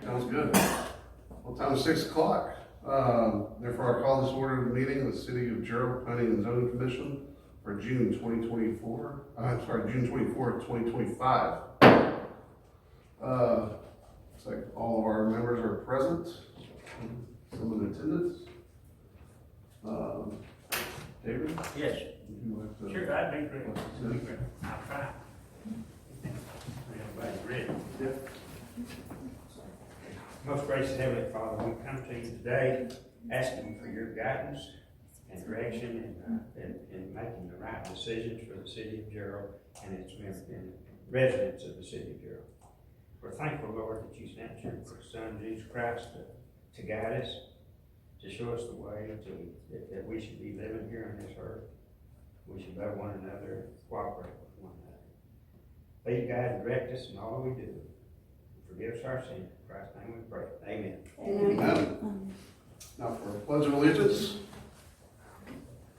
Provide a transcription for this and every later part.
Sounds good. Well, time is 6 o'clock. Therefore, I call this order of the meeting of the City of Gerald Planning and Zoning Commission for June 24th, 2025. Looks like all of our members are present, some in attendance. David? Yes, Would you like to? sure, I'd be great. I'll try. Everybody's ready. Yep. Most gracious Heavenly Father, we come to you today asking for your guidance and direction in making the right decisions for the city of Gerald and its residents of the city of Gerald. We're thankful, Lord, that you sent your Son, Jesus Christ, to guide us, to show us the way that we should be living here on this earth. We should love one another, cooperate with one another. Please guide and direct us in all we do. Forgive us our sins. In Christ's name we pray. Amen. Amen. Now for a pledge of allegiance.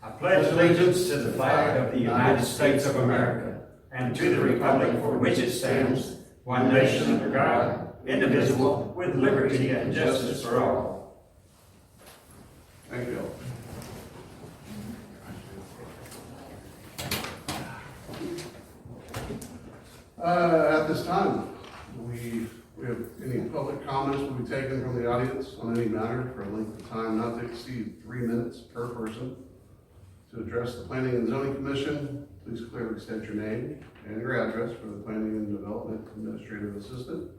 I pledge allegiance to the flag of the United States of America and to the republic for which it stands, one nation under God, indivisible, with liberty and justice for all. Thank you. At this time, we have any public comments will be taken from the audience on any matter for a length of time not to exceed 3 minutes per person. To address the Planning and Zoning Commission, please clearly state your name and your address for the Planning and Development Administrative Assistant.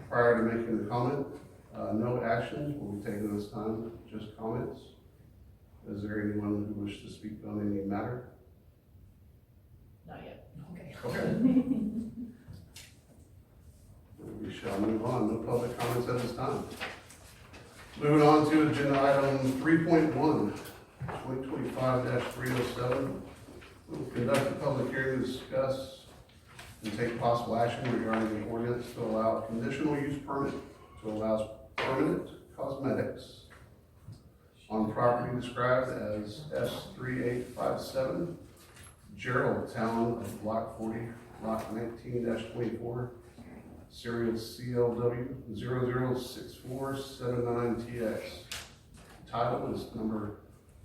Prior to making the comment, no actions will be taken this time, just comments. Is there anyone who wishes to speak on any matter? Not yet. Okay. Okay. We shall move on. No public comments at this time. Moving on to agenda item 3.1, 2025-307. We'll conduct a public hearing to discuss and take possible action regarding the ordinance to allow conditional use permit to allow permanent cosmetics on property described as S3857, Gerald Town of Block 40, Lot 19-24, serial CLW 006479TX. Title is number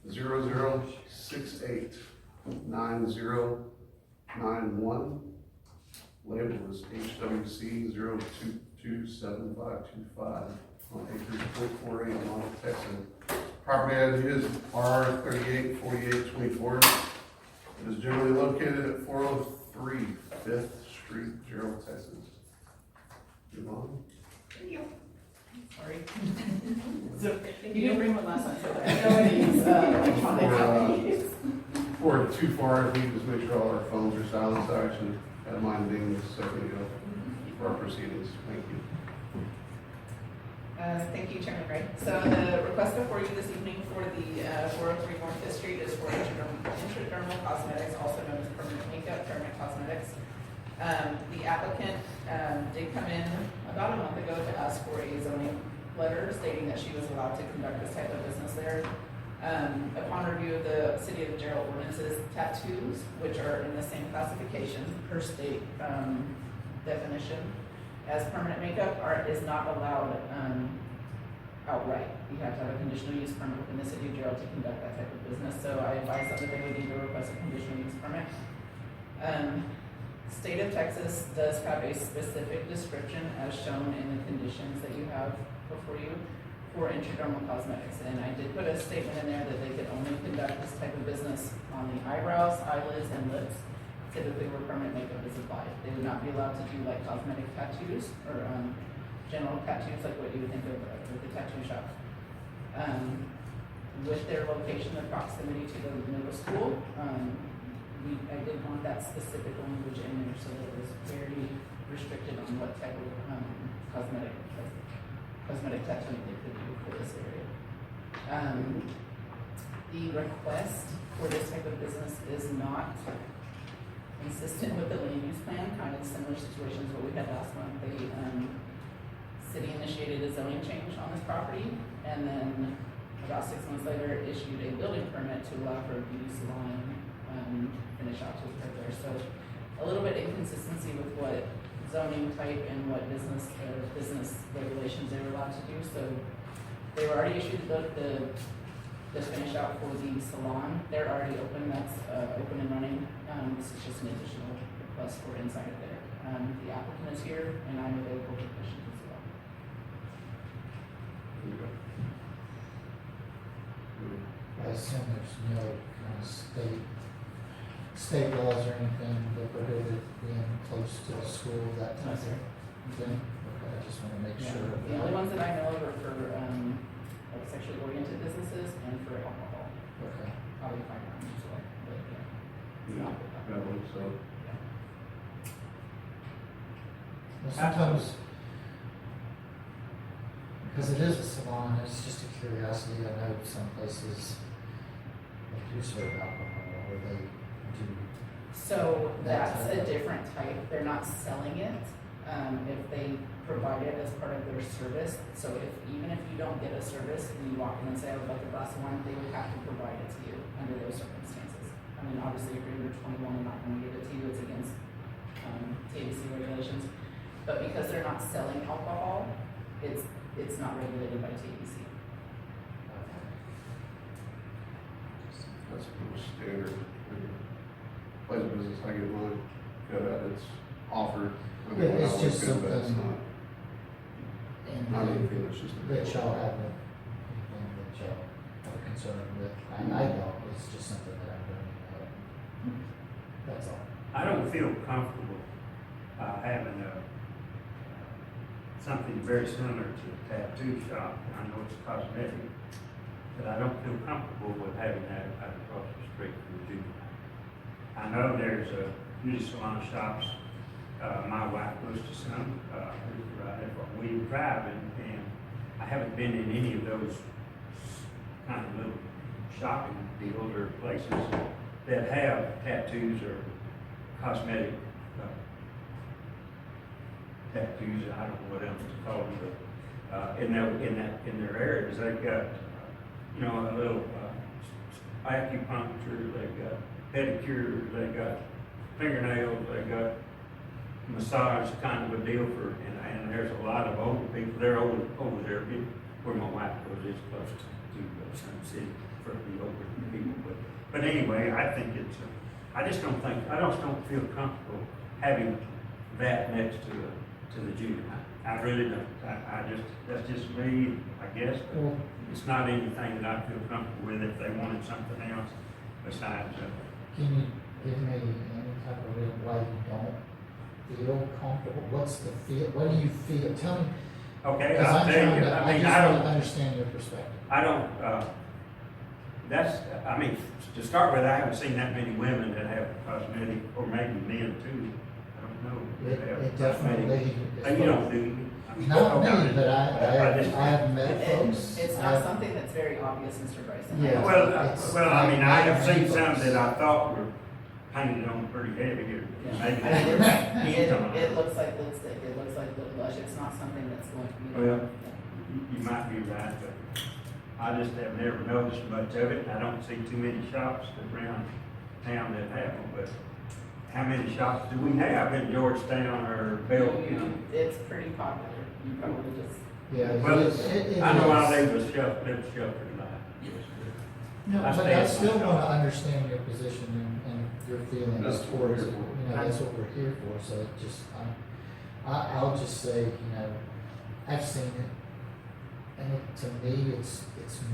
00689091. Label is HWC 0227525 on acres .48 in Longview, Texas. Property ID is R384824. It is generally located at 403 5th Street, Gerald, Texas. Move on. Sorry. So, you didn't bring one last time, so I know I use electronic copies. Before too far, if we just make sure all our phones are silenced, I actually had mine being a second ago for our proceedings. Thank you. Thank you, Chairman Gray. So the request before you this evening for the 403 North 5th Street is for intradermal cosmetics, also known as permanent makeup, permanent cosmetics. The applicant did come in about a month ago to ask for a zoning letter stating that she was allowed to conduct this type of business there. Upon review of the City of Gerald ordinances, tattoos, which are in the same classification per state definition as permanent makeup, is not allowed outright. You have to have a conditional use permit within the City of Gerald to conduct that type of business. So I advise that they would need to request a conditional use permit. State of Texas does have a specific description as shown in the conditions that you have before you for intradermal cosmetics. And I did put a statement in there that they could only conduct this type of business on the eyebrows, eyelids, and lips, typically where permanent makeup is applied. They would not be allowed to do like cosmetic tattoos or general tattoos like what you would think of with the tattoo shop. With their location, their proximity to the middle school, I did want that specific language in there so that it was very restricted on what type of cosmetic tattooing they could do for this area. The request for this type of business is not consistent with the land use plan, kind of similar situations what we had last month. The city initiated a zoning change on this property, and then about 6 months later issued a building permit to allow for a beauty salon finish out to occur there. So a little bit inconsistency with what zoning type and what business regulations regulations they were allowed to do, so they were already issued just finished out for the salon, they're already open, that's, open and running. This is just an additional request for inside of there. The applicant is here, and I'm available for questions as well. I assume there's no kind of state laws or anything that prohibit being close to the school, that type of thing? Okay, I just wanna make sure of The only that. ones that I know of are for, like sexually oriented businesses and for alcohol, Okay. probably firearms as well, but yeah. It's Yeah, not with I believe so. Well, sometimes, because it is a salon, it's just a curiosity. I know some places they do serve alcohol or they do. So That that's type a of- different type, they're not selling it, if they provide it as part of their service. So even if you don't get a service and you walk in and say, I would like a glass of wine, they would have to provide it to you under those circumstances. I mean, obviously, if you're under 21, they're not gonna give it to you, it's against, TABC regulations. But because they're not selling alcohol, it's not regulated by TABC. That's pretty standard. Place of business, I get mine, cut out, it's offered. I mean, Yeah, it's I always just do, but it's something- not, not And anything that's just. that y'all have anything that y'all are concerned with. I don't, it's just something that I'm bringing up. That's all. I don't feel comfortable, having something very similar to a tattoo shop. I know it's cosmetic, but I don't feel comfortable with having that right across the street from the juvenile. I know there's beauty salon shops, my wife goes to some, right at William Drive, and I haven't been in any of those kind of little shopping deals or places that have tattoos or cosmetic tattoos, I don't know what else to call them, but, in their areas, they've got, a little, acupuncture, they've got pedicure, they've got fingernails, they've got massage kind of a deal for, and there's a lot of older people, they're over there, where my wife goes, is close to Sun City for the older people, but anyway, I think it's, I just don't feel comfortable having that next to the juvenile. I really don't. That's just me, I guess, but Well, it's not anything that I feel comfortable with if they wanted something else besides, can you give me any type of reason why you don't feel comfortable? What's the feel, what do you feel? Tell me, okay, because I'll I'm tell trying you, to, I I mean, just I want to don't, understand your perspective. I mean, to start with, I haven't seen that many women that have cosmetic, or maybe men too. I don't know. that have It cosmetic. definitely. You don't do you? I mean, Not okay. me, but I just- I have met And folks. it's I not have- something that's very obvious, Mr. Bryson. Yeah. Well, I mean, I have seen some folks. that I thought were painted on pretty heavy here. Yeah. Maybe I mean, they were paint on it looks like lipstick, it looks like lip blush, it's not something that's going to be. Well, You might be right, but I just have never noticed much of it. I don't see too many shops around town that have them, but how many shops do we have in Georgetown or Bellevue? It's pretty popular, you probably just. Yeah, Well, it I know I is. live a sheltered life. No, I but stay I at still my want to shop. understand your position and your feelings That's what we're towards it. here for. You know, that's what we're here for, so it just, I'll just say, I've seen it. And to me, it's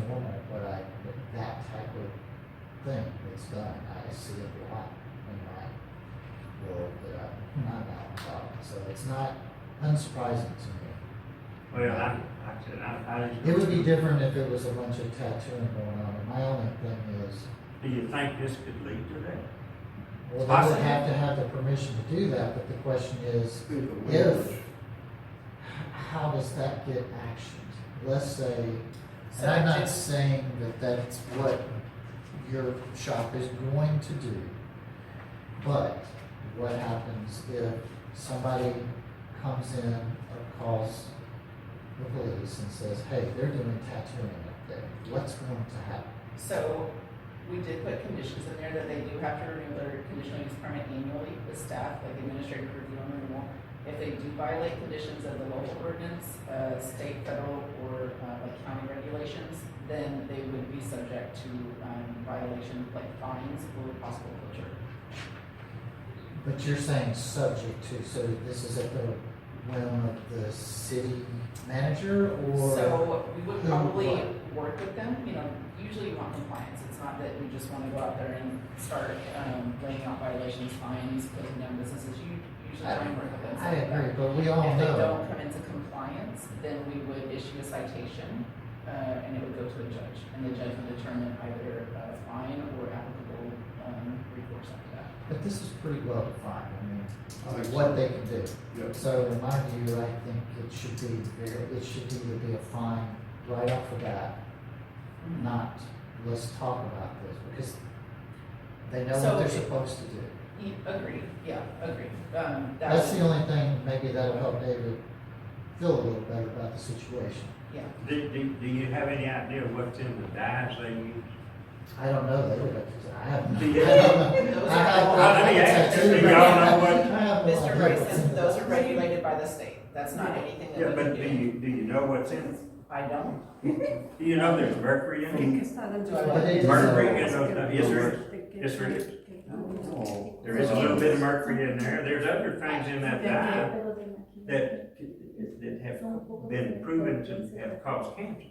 normal, but that type of thing that's done, I see it a lot in my world that I'm out about. So it's not unsurprising to me. Well, I said, I just. It would be different if it was a bunch of tattooing going on. And my only thing is, Do you think this could lead to that? well, they would Possibly. have to have the permission to do that, but the question is, I think the language- how does that get actioned? Let's say, So and I'm not just- saying that that's what your shop is going to do, but what happens if somebody comes in or calls the police and says, hey, they're doing tattooing up there, what's going to happen? So, we did put conditions in there that they do have to renew their conditional use permit annually with staff, like administrative review and renewal. If they do violate conditions of the local ordinance, state, federal, or like county regulations, then they would be subject to violation, like fines or possible closure. But you're saying subject to, so this is at the whim of the city manager or? So we would who, probably what? work with them, you know, usually you want compliance, it's not that we just wanna go out there and start, laying out violations, fines, closing down businesses, you usually try and work with them. I agree, but we all If they know, don't come into compliance, then we would issue a citation, and it would go to a judge, and the judge would determine either a fine or applicable, recourse after that. but this is pretty well defined, I mean, I think what so. they can do. Yeah. So in my view, I think it should either be a fine right off the bat, not let's talk about this, because they know So what they're it- supposed to do. Agreed, yeah, agreed, That's the only thing, maybe that'll help David feel a little better about the situation. yeah. Do you have any idea what's in the dyes they use? I don't know, they would have to, I have no. Do you? I don't know. Those I are have- all- I Let me have a ask you, tattoo. do y'all know what- I have no Mr. idea what's in Grayson, the- those are regulated by the state, that's not anything Yeah, that we but can do you know what's in it? I don't. Do you know there's mercury in it? But it is, Mercury uh, is, yes, there is. Yes, there is. There is a little bit of mercury in there. There's other things in that dye that have been proven to have caused cancer.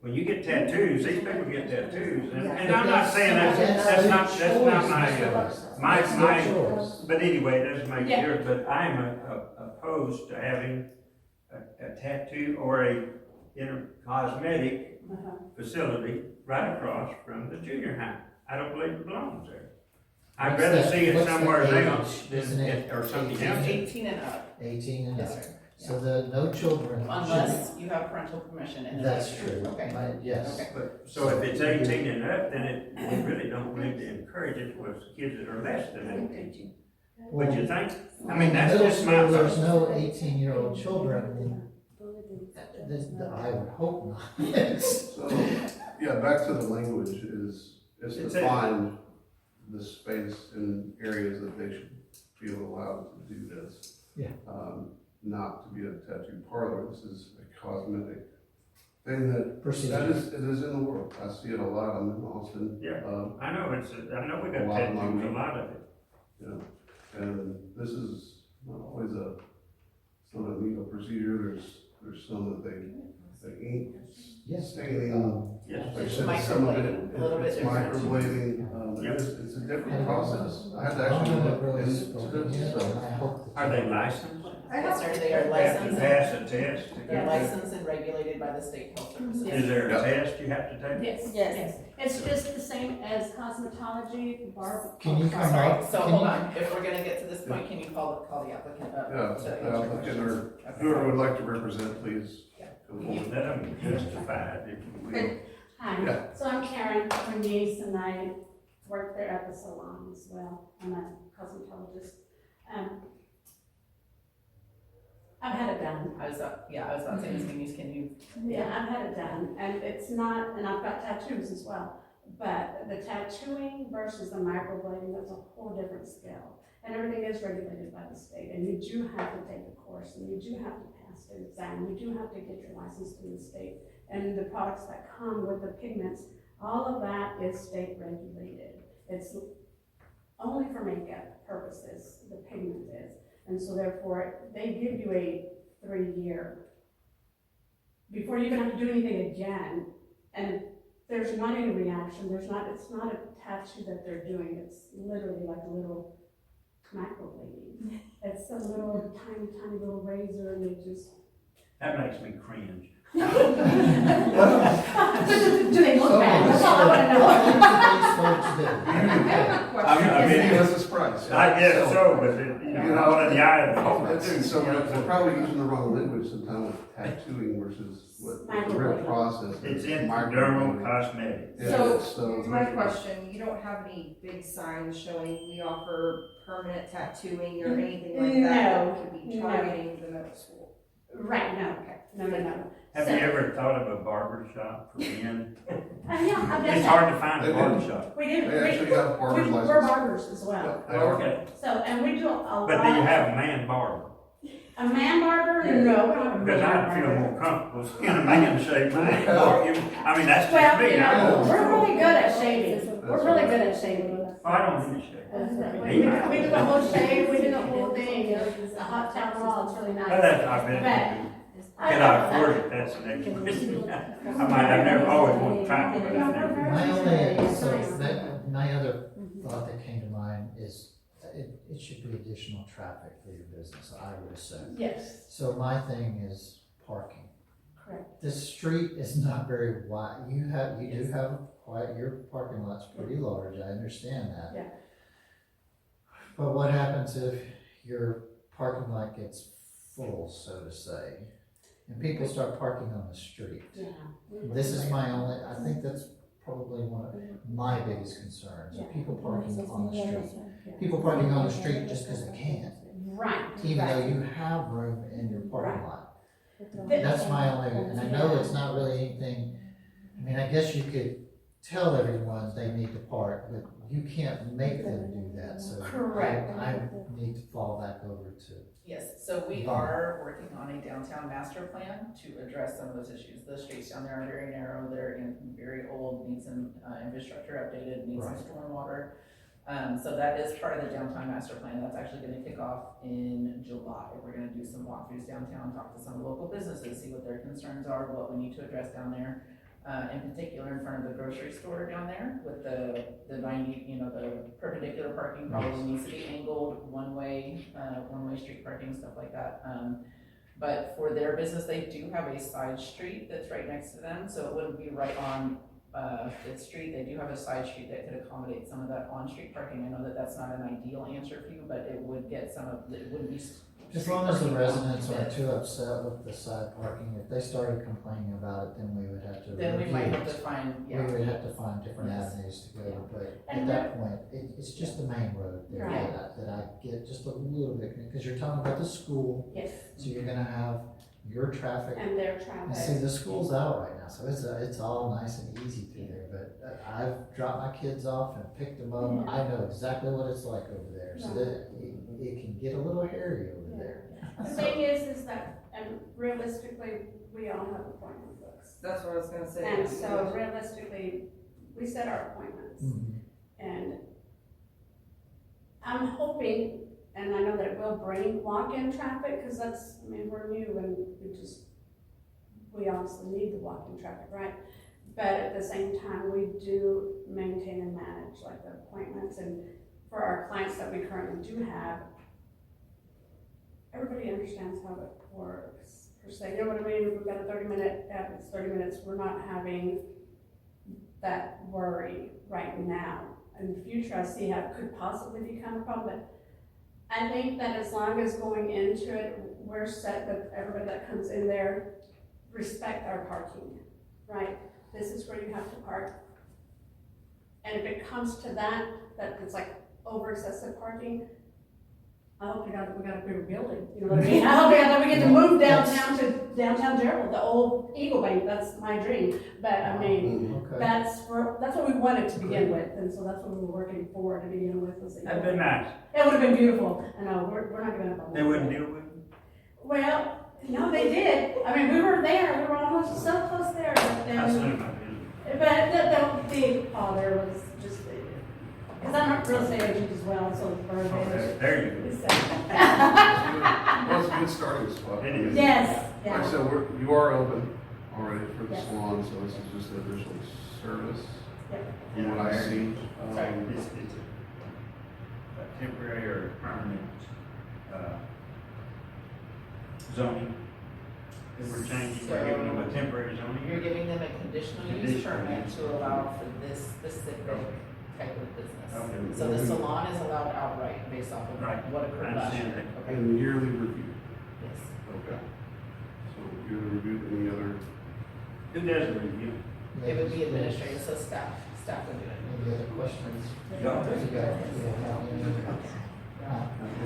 When you get tattoos, these people get tattoos, and I'm not saying that's not my, choice. but anyway, it doesn't make it yours, but I'm opposed to having a tattoo or a cosmetic facility right across from the junior high. I don't believe it belongs there. I'd What's rather that- see it what's the somewhere age? else Isn't it or something 18? else. 18 and up, 18 and up. yes, sir. So the no children. Unless you have parental permission and. That's true. Okay. Yes. Okay. But, so if it's 18 and up, then we really don't need to encourage it with kids that are less than 18. Would you think? I mean, that's Middle just my school, there's thought. no 18-year-old children. I would hope not. So, yeah, back to the language is, it's It's defined the space and areas that they should feel allowed to do this. Yeah. Not to be a tattoo parlor, this is a cosmetic thing that Procedure. it is in the world. I see it a lot, I'm in Austin. Yeah. I know I know we A got lot of tattoos, money. a lot of it. You know, and this is not always it's not a needle procedure, there's some that they ink, Yes. staining. Yes. Like I It's said, some of it, microblading, a little bit it's different. microblading, Yep. it's a different process. I had to I actually haven't look really into spoken it, yet, so. and I hope that. Are they licensed? Yes, sir, they are Have to licensed, pass a test? to they're get licensed and regulated by the state health services. there? Is there a Yeah. test you have to take? Yes, Yes. yes. It's just the same as cosmetology, barb. Can you come Sorry, up? so Can hold you- on, if we're gonna get to this point, can you call the applicant up? Yeah, to answer the your applicant or questions? Okay. whoever would like to represent, please. Yeah. come Well, forward. let them justify it if you will. Hi, Yeah. so I'm Karen from Nice and I work there at the salon as well. I'm a cosmetologist. I've had it done. I was about to say, Ms. Muniz, can you? Yeah, I've had it done and it's not, and I've got tattoos as well. But the tattooing versus the microblading, that's a whole different scale. And everything is regulated by the state and you do have to take a course and you do have to pass the exam. You do have to get your license through the state. And the products that come with the pigments, all of that is state regulated. It's only for makeup purposes, the pigment is. And so therefore, they give you a 3-year, before you even have to do anything again. And there's not any reaction, it's not a tattoo that they're doing, it's literally like a little microblading. It's a little tiny little razor and they just. That makes me cringe. Do they look bad? That's all I wanna know. What do these folks do? I mean, What's this price? I guess so, but all in the eye of the beholder. So they're probably using the wrong language sometimes with tattooing versus what the real process is. It's in Microblading. dermal cosmetics. Yeah, So, my question, you don't have any big signs showing we offer permanent tattooing or anything like that that could be No. targeting the middle school? Right, no, No. Have So- you ever thought of a barber shop for men? Yeah, I've done It's that. hard to find They a do. barber shop. We do. They actually have barber's We're license. barbers as well. They are. Okay, So, and we do a lot. but do you have a man barber? A man barber? No, we don't have a man Because I'd feel barber. more comfortable seeing a man shave my head. I mean, that's Well, just me. you I know, don't- we're really good at shaving. We're really good at shaving. I don't need to shave. We do the whole shave, we do the whole thing, a hot towel, it's really nice. But that's, I've been, can I afford it, that's the next question. I've never, always wanted to try it, but I've never. My only, so that, my other thought that came to mind is it should be additional traffic for your business, I would assume. Yes, So my thing is parking. correct. The street is not very wide. You do have quite, your parking lot's pretty large, I understand that. Yeah. But what happens if your parking lot gets full, so to say, and people start parking on the street? Yeah. This is my only, I think that's probably one of my biggest concerns, are people parking on the street. People parking on the street just because they can, Right. even though right. you have room in your parking Right. lot. That's my only, and I know it's not really anything, I mean, I guess you could tell everyone they need to park, but you can't make them do that, so. Correct. I need to fall back over to, Yes, so we are working on a downtown master plan to address some of those issues. The streets down there are very narrow, they're very old, need some infrastructure updated, need some Right. stormwater. So that is part of the downtown master plan. That's actually gonna kick off in July. We're gonna do some walkthroughs downtown, talk to some local businesses, see what their concerns are, what we need to address down there. In particular, in front of the grocery store down there with the 90, the perpendicular parking probably needs to be angled, one-way street parking, stuff like that. But for their business, they do have a side street that's right next to them, so it wouldn't be right on Fifth Street. They do have a side street that could accommodate some of that on-street parking. I know that that's not an ideal answer for you, but it would get some of, it wouldn't be. as long as the street parking residents that- aren't too upset with the side parking, if they started complaining about it, then we would have to Then we review might have it. to find, We yeah. would have to find different Yes. avenues to go, but at And that point, it's just the main road there Right. that I get just a little bit, because you're talking about the school, Yes, so you're gonna have your traffic. and their And see, traffic. the school's out right now, so it's all nice and easy through there, but I've dropped my kids off and picked them up. Yeah. I know exactly what it's like over there, so that it can get a little hairy over there. The thing is that, and realistically, we all have appointment books. That's what I was gonna say. And so realistically, we set our appointments. Mhm. And I'm hoping, and I know that it will bring walk-in traffic, because that's, I mean, we're new and we obviously need the walk-in traffic, right? But at the same time, we do maintain and manage like the appointments, and for our clients that we currently do have, everybody understands how it works, per se, you know what I mean? If we've got a 30-minute, it's 30 minutes, we're not having that worry right now. In the future, I see how it could possibly become a problem, but I think that as long as going into it, we're set with everybody that comes in there, respect our parking, right? This is where you have to park. And if it comes to that it's like over excessive parking, I hope to God that we got a bigger building, you know what I mean? I hope to God that we get to move downtown to downtown Gerald, the old Eagle Bank, that's my dream. But I mean, Okay. that's what we wanted to begin with, and so that's what we were working for to begin with. Was That'd been nice. It would have been beautiful. I know, we're not giving up on that. They wouldn't deal with it? Well, no, they did. I mean, we were there, we were almost so close there, but I then, assume I did. but the father was just, because I'm a real estate agent as well, so it's very Oh, advantage. there you go. Well, it's a good starting spot. It is. Yes, Like I yeah, said, you are open already for the Yes. salon, so this is just an additional service. Yep. From what I see. Sorry, it's a temporary or permanent, zoning. If we're changing, we're giving them a temporary zoning. You're giving them a conditional use Conditional permit use. to allow for this specific type of business. Okay. So the salon is allowed outright based off of Right. what occurred I last understand year. that. Okay, And yearly review, yes. okay. So you're gonna review any other, Who does the review? It would be administrative, so staff would do it. Any other questions? Y'all do. You got-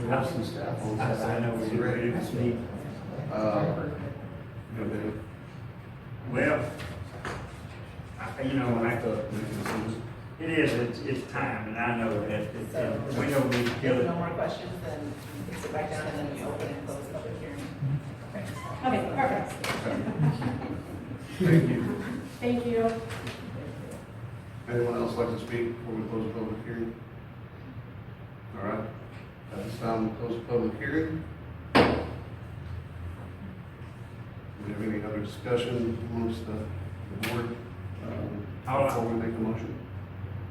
we have some staff on I know site. we ready to speak. You have any Well, you know, when I go, it is, it's time, and I know that, we don't need to If kill it. no more questions, then you can sit back down and then we open and close the public hearing. Okay. Okay, perfect. Thank you. Thank you. Anyone else like to speak before we close the public hearing? All right, at this time, we'll close the public hearing. Do we have any other discussion amongst the board before we make a motion?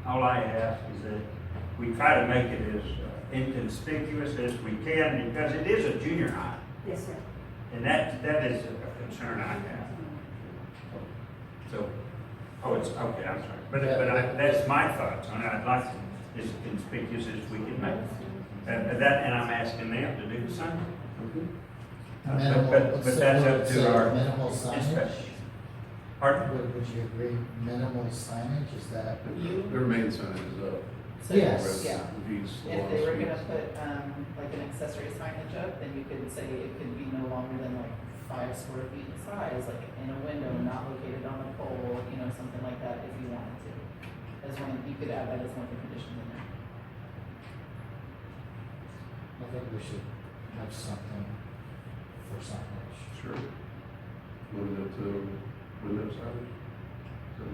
All I ask is that we try to make it as inconspicuous as we can, because it is a junior high, Yes, sir. and that is a concern I have. So, it's, okay, I'm sorry, but that's my thoughts on it. I'd like it as conspicuous as we can make it. And I'm asking them to do the same. Minimal, But so that's would up it to say our minimal signage? inspection. Pardon? Would you agree minimal signage, is that? Their main sign is up. So, Yes. Yeah. These If they were gonna laws. put, like an accessory signage up, then you could say it could be no longer than like 5 square feet in size, like in a window, not located on a pole, you know, something like that, if you wanted to. As one, you could add that as one of the conditions in there. I think we should have something for signage. Sure. Limit it to window signage? So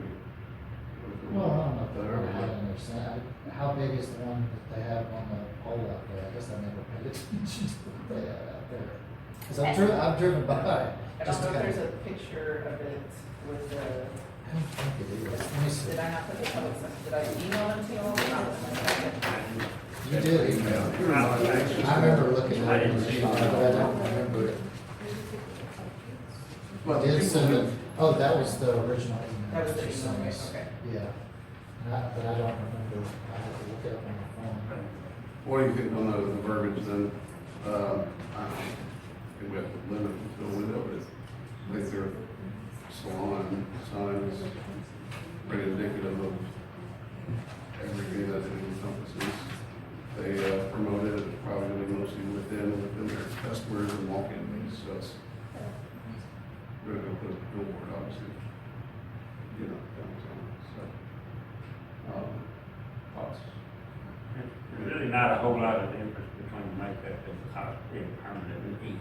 Well, I don't know if Better they're or gonna have what? any sign. How big is the one that they have on the pole out there? I guess I never paid attention to what they have out there. Cause I've driven by. I just don't know to if there's kind a picture of it with the, I don't think it is. Let me see. did I not put the public, did I email them to you all? You did email. I remember looking at it, but I don't remember it. Well, Did people send do- it, oh, that was the original email. That was the that you sent email, us. okay. Yeah. But I don't remember, I had to look it up on my phone. What do you think on the verbiage then? I don't think we have to limit it to a window, but I think their salon signs pretty indicative of everything that it encompasses. They promote it, it's probably gonna be mostly within their customers and walk-in base, so it's, we're gonna put a billboard, obviously, you know, downtown, so. Thoughts? There's really not a whole lot of difference between makeup and permanent and heat.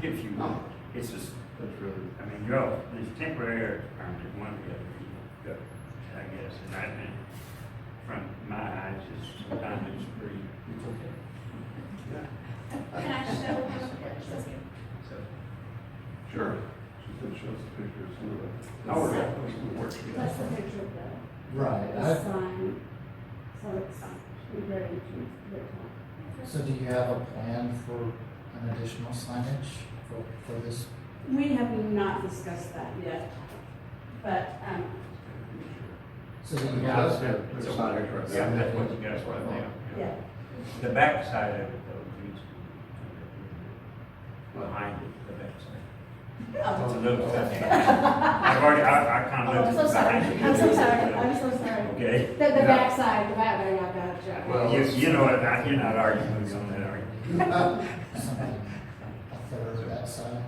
If you want, it's just, That's really, I mean, there's temporary or permanent, one or the other, I guess, and I mean, from my eyes, it's sometimes it's pretty. Can I show you? So, sure. She said show us the pictures, some of the. Oh, yeah. Some of the work she does. That's the picture of the Right. sign. So it's very interesting. So do you have a plan for an additional signage for this? We have not discussed that yet, but, So do you Yeah, have, that's good. There's signage right Yeah, there. that's what you got right now. yeah. The back side of it though, needs to be behind it, the back side. It's a little tough. I've already, I kind Oh, of I'm looked so at sorry, behind it. I'm so sorry, I'm so sorry. Okay. The back side, the back there, I got you. Well, You know what, you're not arguing with me on that, are you? something a third of that size?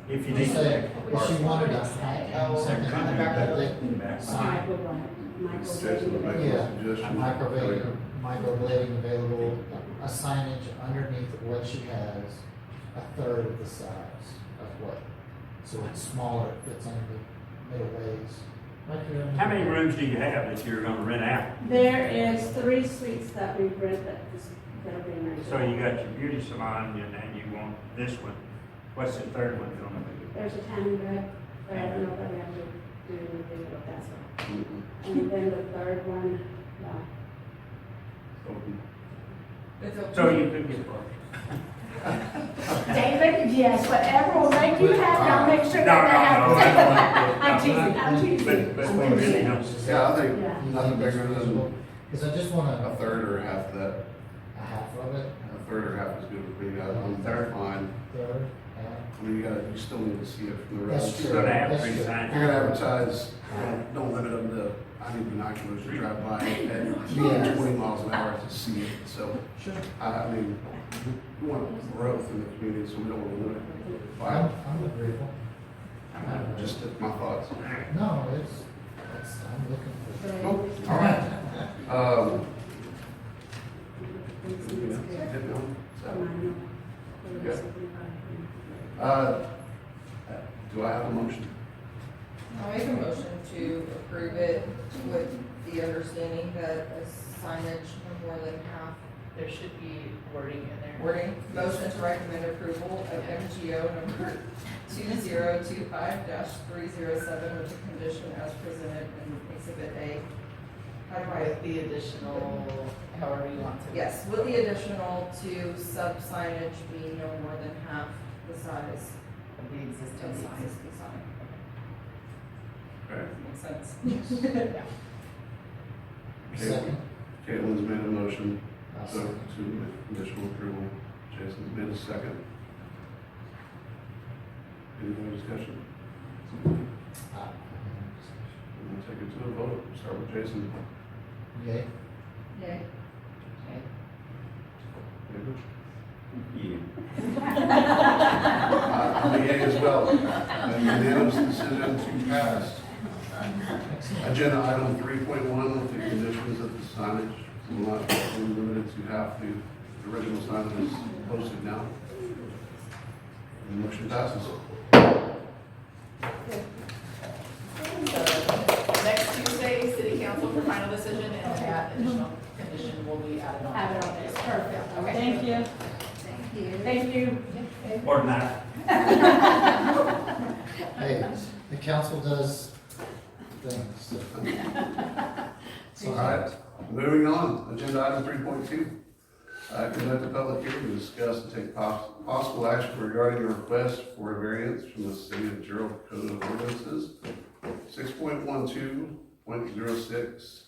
If you You need. say, if she wanted a high, something Back like side. that, Back sign. Jason would make a Yeah, suggestion. microblading available, a signage underneath of what she has, a third of the size of what, so it's smaller, it fits under the middle ways. How many rooms do you have that you're gonna rent out? There is 3 suites that we rent that are being rented. So you got your beauty salon and then you want this one. What's the third one gonna be? There's a tanning bed, but I don't know if we have to do anything with that. Mhm. And then the third one, So you could get both. David, yes, whatever will make you happy, I'll make sure No, that no, no, happens. I I'm teasing, I'm teasing. But I'm we really teasing. don't. Yeah, I think Yeah. nothing bigger than Cause I just wanna, a third or half of that. a half of it, A third or half is good with me. I'm Third. fine. third, half. I mean, you still need to see it from the That's rest. true. You're gonna have That's three true. signs. If you're gonna advertise, don't limit them to, I need binoculars to drive by at Yeah. 20 miles an hour to see it. So, Sure. I mean, we want growth in the community, so we don't want to limit it by I'm agreeable. just to my thoughts. No, I'm looking for. Nope, all right. Do I have a motion? I'll make a motion to approve it with the understanding that a signage no more than half There should be wording in there. wording. Motion to recommend approval of MGO number 2025-307 with the condition as presented in Exhibit A. How do I? With the additional, however you want to. Yes, with the additional to sub signage being no more than half the size Of the of existing the sign. existing sign. Okay. Makes sense. Second. Caitlin's made a motion I'll to second. conditional approval. Jason's made a second. Any more discussion? Ah, I'm gonna take it to a vote. Start with Jason. Yay. Yay. David? Yeah. I'm a yea as well. A unanimous decision to pass. Excellent. Agenda item 3.1 with the conditions that the signage will not be limited to half the original sign that is posted now. The motion passes. So, next Tuesday, city council for final decision, and that additional condition will be added on. Added on, yes, perfect. Okay. Thank you. Thank you. Or not. Hey, the council does things. All right, moving on. Agenda item 3.2. Conduct a public hearing to discuss and take possible action regarding a request for a variance from the City of Gerald Code of Ordinances, 6.12.06,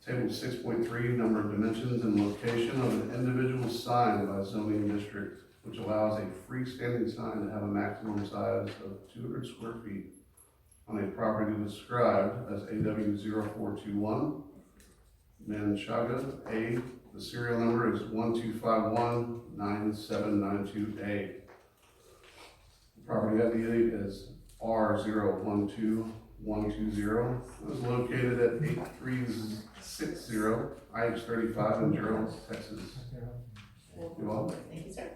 Table 6.3, number of dimensions and location of an individual sign by zoning district, which allows a freestanding sign to have a maximum size of 200 square feet on a property described as AW0421, Manchaga, A. The serial number is 12519792A. The property ID is R012120. It is located at 8360 IH35 in Gerald, Texas. You all? Thank you, sir.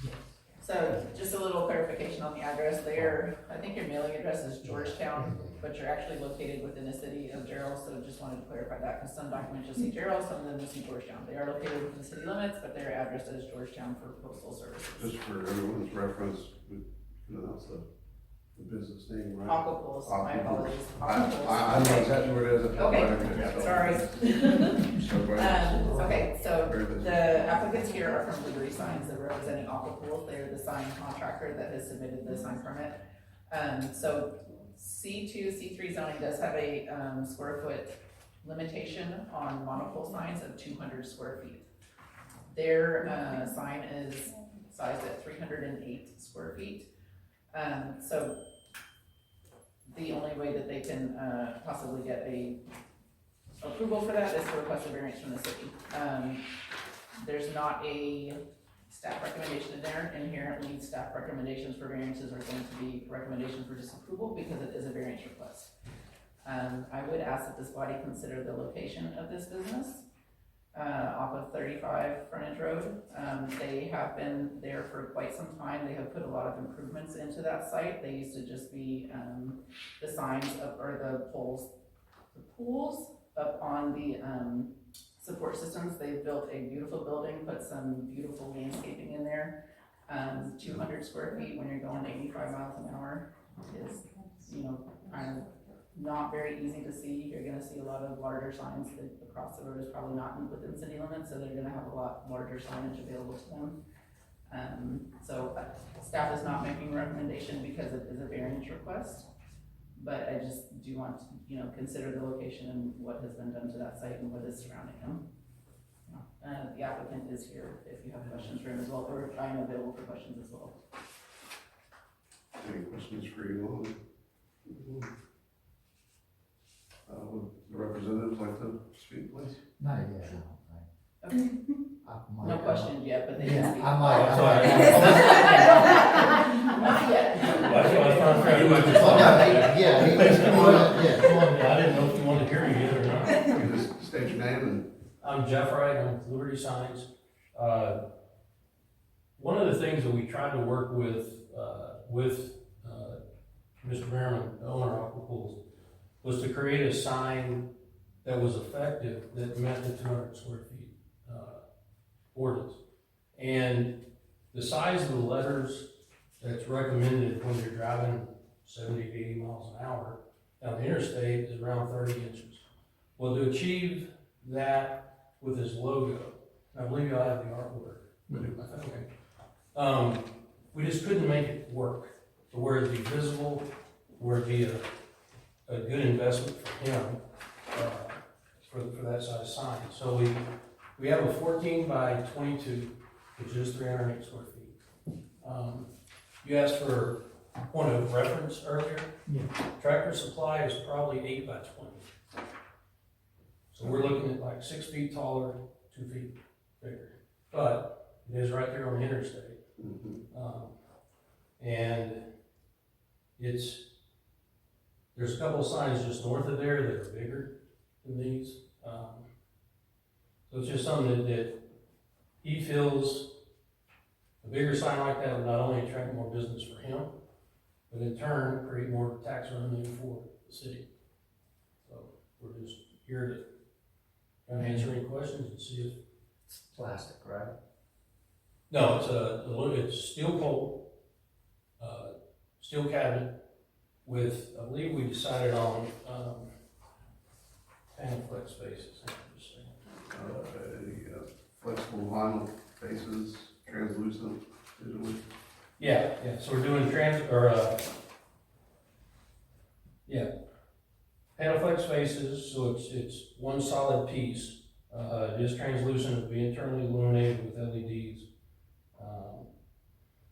Yes. So, just a little clarification on the address there. I think your mailing address is Georgetown, but you're actually located within the city of Gerald, so just wanted to clarify that, because some documents you'll see Gerald, some of them you'll see Georgetown. They are located within the city limits, but their address is Georgetown for postal services. Just for everyone's reference, we can announce the business name, right? Aquapools, my apologies. I know exactly where it is. Okay, sorry. Sorry. Okay, so Very busy. the applicants here are from Liberty Signs, they're representing Aquapools, they're the sign contractor that has submitted the sign permit. So C2, C3 zoning does have a square foot limitation on monopole signs of 200 square feet. Their sign is sized at 308 square feet. So the only way that they can possibly get a approval for that is to request a variance from the city. There's not a staff recommendation in there. Inherently, staff recommendations for variances are going to be recommendations for disapproval because it is a variance request. I would ask that this body consider the location of this business off of 35 Frontage Road. They have been there for quite some time. They have put a lot of improvements into that site. They used to just be the signs up, or the poles up on the support systems. They've built a beautiful building, put some beautiful landscaping in there. 200 square feet when you're going 85 miles an hour is, kind of not very easy to see. You're gonna see a lot of larger signs that across the road is probably not within city limits, so they're gonna have a lot larger signage available to them. So staff is not making a recommendation because it is a variance request, but I just do want to, consider the location and what has been done to that site and what is surrounding them. The applicant is here if you have questions for him as well, or I am available for questions as well. Any questions for you all? Would the representatives like to speak, please? Not yet, I Okay. don't think. I might- No questions yet, but they can Yeah, speak. I might. Not yet. That's what I was contractor. He was- Oh, no, yeah, he was, come on. I didn't know if you wanted to hear me yet or not. You just state your name and I'm Jeff Wright, I'm with Liberty Signs. One of the things that we tried to work with Mr. Merriman, the owner of Aquapools, was to create a sign that was effective, that met the 200 square feet ordinance. And the size of the letters that's recommended when you're driving 70 to 80 miles an hour down the interstate is around 30 inches. Well, to achieve that with his logo, and I believe y'all have the artwork. Okay. We just couldn't make it work to where it'd be visible, where it'd be a good investment for him, for that size sign. So we have a 14 by 22, which is 308 square feet. You asked for a point of reference earlier. Yeah. Tractor Supply is probably 8 by 20. So we're looking at like 6 feet taller, 2 feet bigger. But it is right there on the interstate. And there's a couple of signs just north of there that are bigger than these. So it's just something that he feels a bigger sign like that would not only attract more business for him, but in turn create more tax revenue for the city. So we're just here to kind of answer any questions and see if. Plastic, right? No, it's steel pole, steel cabinet with, I believe we decided on, panel flex spaces. flexible vinyl faces, translucent, digitally. Yeah, so we're doing panel flex faces, so it's one solid piece. It is translucent, it'll be internally illuminated with LEDs.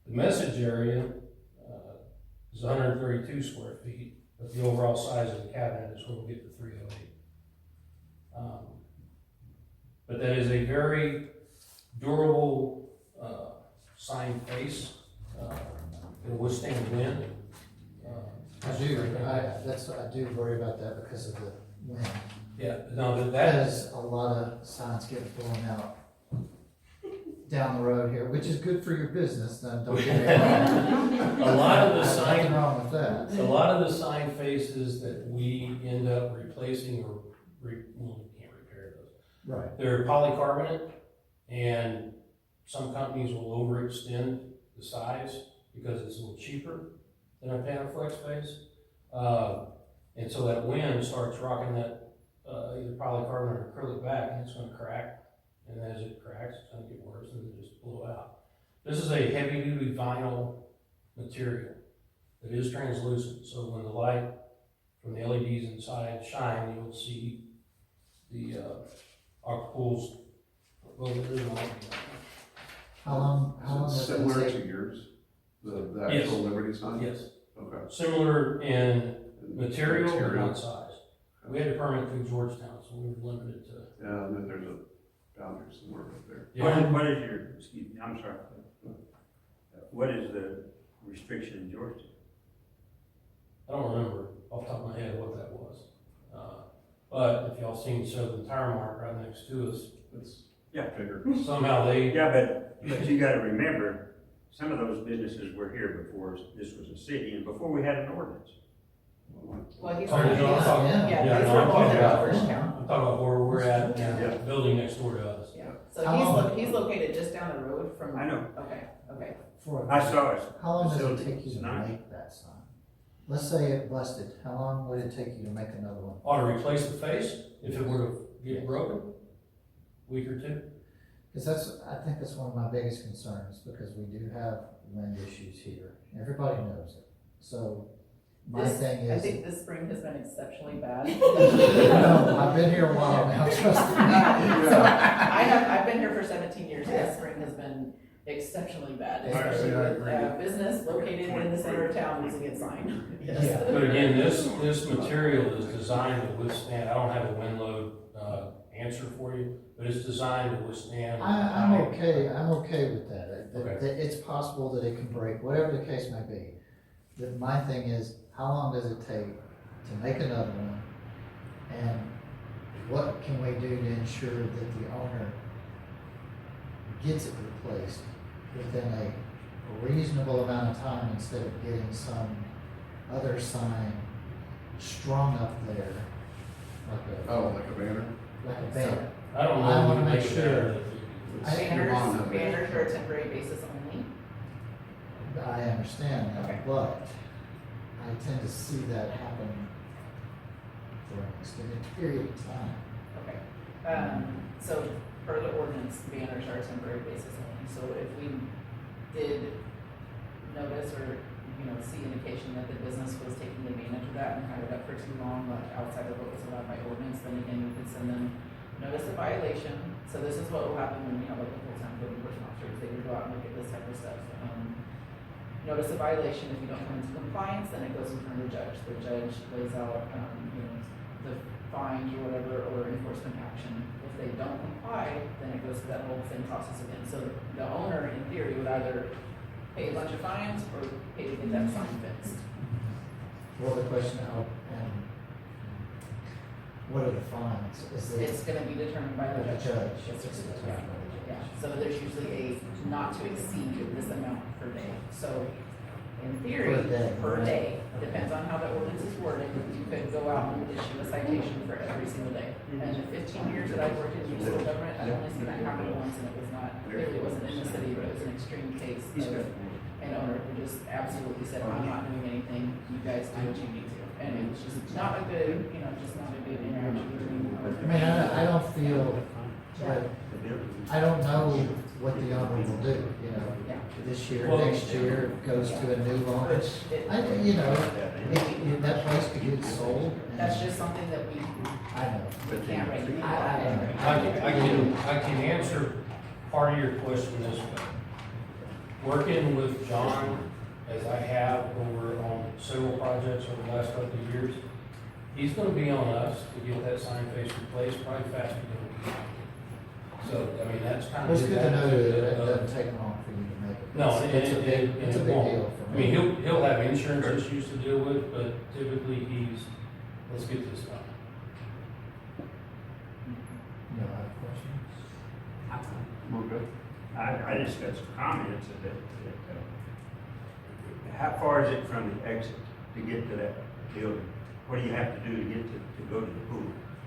The message area is 132 square feet, but the overall size of the cabinet is where we'll get the 308. But that is a very durable sign face. It'll withstand wind. I do worry about that because of the wind. Yeah, no, that is, Because a lot of signs get blown out down the road here, which is good for your business, then don't get me wrong. a lot of the There's sign, nothing wrong with that. a lot of the sign faces that we end up replacing or we can't repair those. Right. They're polycarbonate, and some companies will overextend the size because it's a little cheaper than a Panaflex face. And so that wind starts rocking that either polycarbonate or acrylic back, and it's gonna crack. And as it cracks, it's gonna get worse and then just blow out. This is a heavy-duty vinyl material that is translucent, so when the light from the LEDs inside shine, you'll see the Aquapools. Well, there is no light. How long Is it does similar it to take? yours, the Yes. actual Liberty sign? Yes, Okay. similar in And material but not size. We had a permit through Georgetown, so we were limited to. Yeah, and then there's a boundary somewhere up there. What is your, excuse me, I'm sorry. What is the restriction in Georgia? I don't remember off the top of my head what that was. But if y'all seen Southern Tire Mart right next to us, It's Yeah. bigger. somehow they, Yeah, but you gotta remember, some of those businesses were here before this was a city and before we had an ordinance. Well, he's, Oh, you're not talking- yeah, yeah, he's no, I'm revolving talking around about- Bridgetown. I'm talking about where we're at, Yeah. the building next door to us. Yeah, so How long- he's located just down the road from. I know. Okay. I saw it. How long does it Facility. take you It's to nice. make that sign? Let's say it busted, how long would it take you to make another one? Ought to replace the face if it were to get broken, week or two. Because I think that's one of my biggest concerns, because we do have wind issues here. Everybody knows it. So my thing I is, think this spring has been exceptionally bad. no, I've been here a while now, trust me. So I've been here for 17 years, this spring has been exceptionally bad, especially I with agree. business located in the center of town losing its sign. Yes. Yeah. But again, this material is designed to withstand, I don't have a wind load, answer for you, but it's designed to withstand. I'm okay with that. Okay. It's possible that it can break, whatever the case may be. my thing is, how long does it take to make another one? And what can we do to ensure that the owner gets it replaced within a reasonable amount of time instead of getting some other sign strung up there Like a banner? like a banner? I don't know. I if wanna we make make it sure- there. Banners are a temporary basis only. I understand Okay. that, but I tend to see that happen for an extended period of time. Okay. So per the ordinance, banners are a temporary basis only. So if we did notice or, see indication that the business was taking advantage of that and had it up for too long, like outside of what was allowed by ordinance, then again, we could send them notice of violation. So this is what will happen when we have like a full-time code enforcement officer, they would go out and look at this type of stuff. Notice of violation, if you don't come into compliance, then it goes in front of the judge. The judge lays out, the fines or whatever, or enforcement action. If they don't comply, then it goes through that whole same process again. So the owner, in theory, would either pay a bunch of fines or pay to get that sign fixed. Well, the question, what are the fines? Is it It's gonna be determined by by the the judge. judge? It's just determined by the judge. Yeah, so there's usually a not to exceed this amount per day. So in theory, Per day. per day, depends on how the ordinance is worded, you could go out and issue a citation for every single day. And in the 15 years that I've worked in municipal government, I've only seen that happen once, and it was not, clearly it wasn't in the city, but it was an extreme case of an owner who just absolutely said, I'm not doing anything, you guys do what you need to. And it was just not a good, just not a good interaction between. I mean, I don't feel like, I don't know what the owner will do, Yeah. this year, Well- next year, goes to a new owner. It- That place could get sold. and- That's just something that we I know. can't regulate. I can answer part of your question this way. Working with John, as I have over on several projects over the last couple of years, he's gonna be on us to get that sign face replaced probably faster than we can. So, I mean, that's kind of. It's good to know that it Uh, doesn't take long for you to make it. No, and It's a big, and it's a it big won't. deal for I me. mean, he'll have insurance issues to deal with, but typically let's get this done. You know, I have questions? We're good. I just got some comments that how far is it from the exit to get to that building? What do you have to do to get to go to the pool?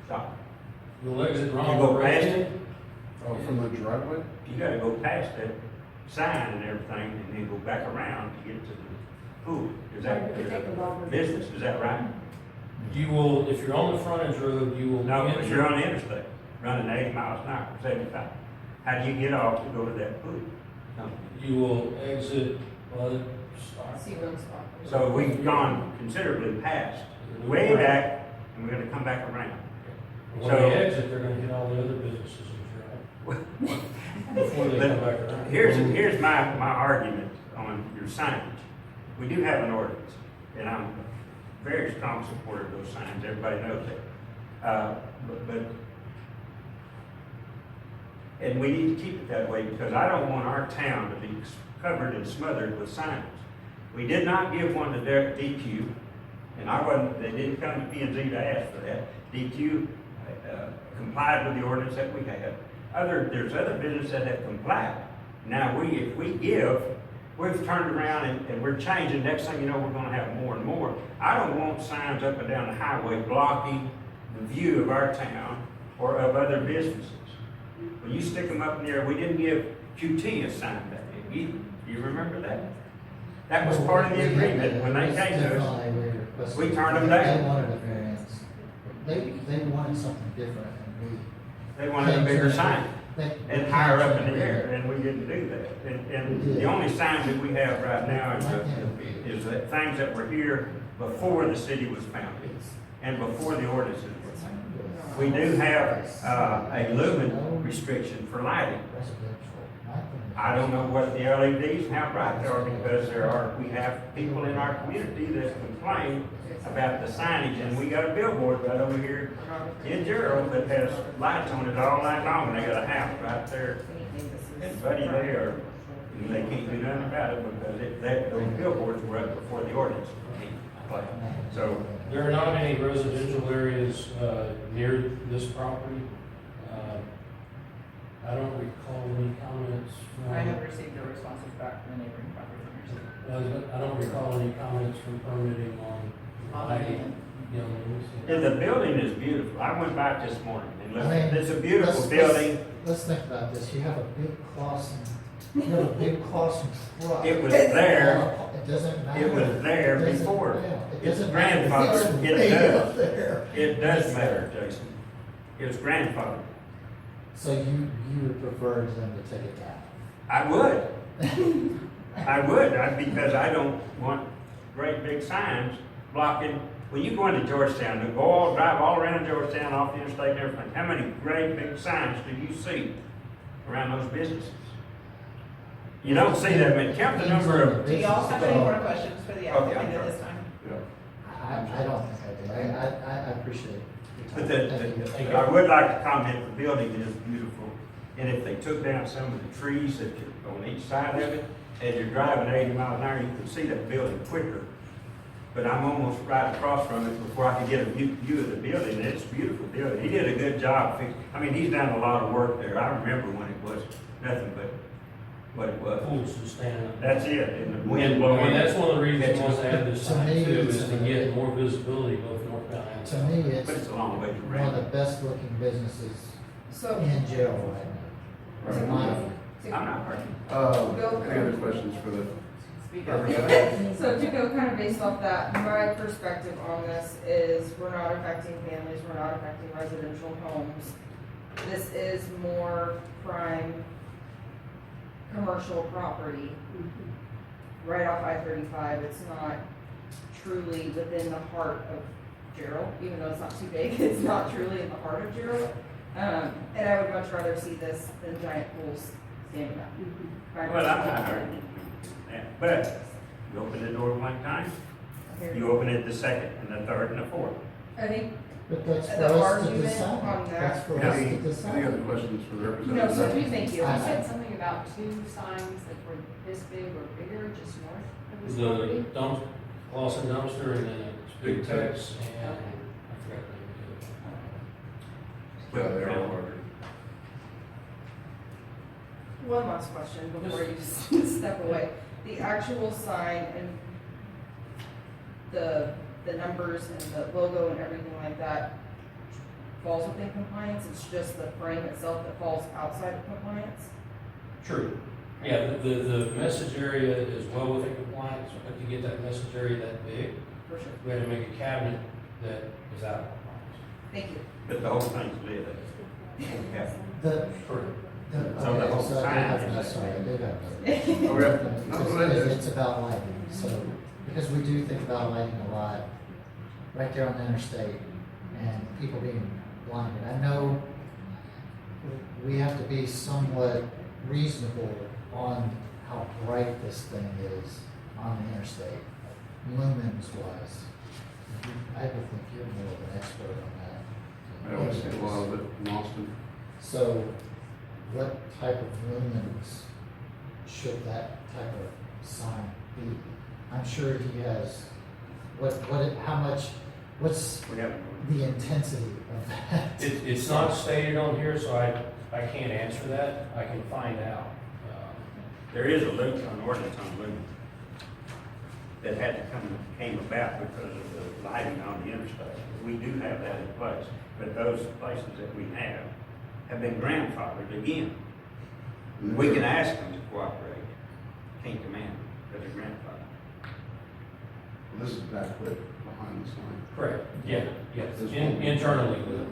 Stop. You'll exit You go Ronald past Reagan. it, Oh, from the driveway? you gotta go past that sign and everything, and then go back around to get to the pool. Is that business, is that right? You will, if you're on the frontage road, you will. No, but enter- you're on the interstate, running 80 miles an hour, 75. How do you get off to go to that pool? No. You will exit, start. See road spot. So we've gone considerably past, way back, and we're gonna come back around. When So- they exit, they're gonna hit all the other businesses in Sherrill before they come back around. Here's my argument on your signage. We do have an ordinance, and I'm a very strong supporter of those signs, everybody knows that. And we need to keep it that way, because I don't want our town to be covered and smothered with signage. We did not give one to DQ, and they didn't come to P and Z to ask for that. DQ complied with the ordinance that we had. There's other businesses that have complied. Now, if we give, we've turned around and we're changing, next thing you know, we're gonna have more and more. I don't want signs up and down the highway blocking the view of our town or of other businesses. When you stick them up in there, we didn't give QT a sign back then either. You remember that? That was part of the agreement when they came to us. We turned them down. They wanted a variance. They wanted something different, and They wanted a bigger sign we. and higher up in the air, and we didn't do that. And the only signs that we have right now is that things that were here before the city was founded and before the ordinances were founded. We do have a lumen restriction for lighting. I don't know what the LEDs, how bright they are, because we have people in our community that complain about the signage, and we got a billboard right over here in Gerald that has lights on it all night long, and they got a house right there. And Buddy, they are And they can't do nothing about it because those billboards were up before the ordinance came into play. So, There are not any residential areas, near this property. I don't recall any comments from. I have received no responses back from the neighboring property owners. I don't recall any comments from permitting on lighting, and the building is beautiful. I went back this morning and looked. I mean, It's a beautiful let's- building. Let's think about this, you have a big Clausen, you have a big Clausen truck. It was there. It doesn't matter. It was there It doesn't- before. yeah, it It's doesn't matter. grandfathered. It's It way does. up there. It does matter, Jason. It was grandfathered. So you would prefer them to take it down? I would. Because I don't want great big signs blocking. When you go into Georgetown, drive all around Georgetown off the interstate and everything, how many great big signs do you see around those businesses? You don't see that many. Count the number of, Do y'all have any more questions for the applicant at this time? I don't think I do, I appreciate it. but Thank you. I would like to comment, the building is beautiful. And if they took down some of the trees that are on each side of it, as you're driving 80 miles an hour, you can see that building quicker. But I'm almost right across from it before I can get a view of the building, and it's a beautiful building. He did a good job. He's done a lot of work there. I remember when it was nothing but what it was. Pools to stand up. That's it, and the I wind blowing. mean, that's one of the reasons I want to add this To sign me, too, it's is to get more visibility both northbound and To southbound. me, But it's it's a long way to one of run. the best looking businesses So, in jail right now. In my opinion. I'm not hurting. Any other questions for the Speak up. representative? so to go kind of based off that, my perspective on this is we're not affecting families, we're not affecting residential homes. This is more prime commercial property right off I-35. It's not truly within the heart of Gerald, even though it's not too big, it's not truly in the heart of Gerald. And I would much rather see this than giant pools standing up. Well, I'm not hurting. But you open the door one time, you open it the second and the third and the fourth. I think, But that's for The us to argument decide, on that- that's for us to Any decide. other questions for the no, representative? so do thank you. I- You said something about two signs that were this big or bigger, just north of this The property? Lawson dumpster, and then it's Big Tex, and I forgot the Yeah, they are larger. One last question before you just step away. The actual sign and the numbers and the logo and everything like that falls within compliance? It's just the frame itself that falls outside of compliance? True. Yeah, the message area is well within compliance, but to get that message area that big, For sure. we had to make a cabinet that is out of compliance. Thank you. But the whole thing's lit. Yeah. The, Correct. So the whole so I sign have, is- I'm sorry, I do have Oh, yeah. No, go ahead. It's about lighting, so, because we do think about lighting a lot, right there on the interstate, and people being blinded. I know we have to be somewhat reasonable on how bright this thing is on the interstate, lumens wise. I would think you're more of an expert on that. I always see a lot of it in Austin. So, what type of lumens should that type of sign be? I'm sure he has, what's We have, the intensity of that? It's not stated on here, so I can't answer that. I can find out. there is a an ordinance on lumen that came about because of the lighting on the interstate. We do have that in place, but those places that we have been grandfathered again. We can ask them to cooperate, can't command them, but they're grandfathered. This is backlit behind the sign. Correct. Yeah, yes. This In- one- Internally lit.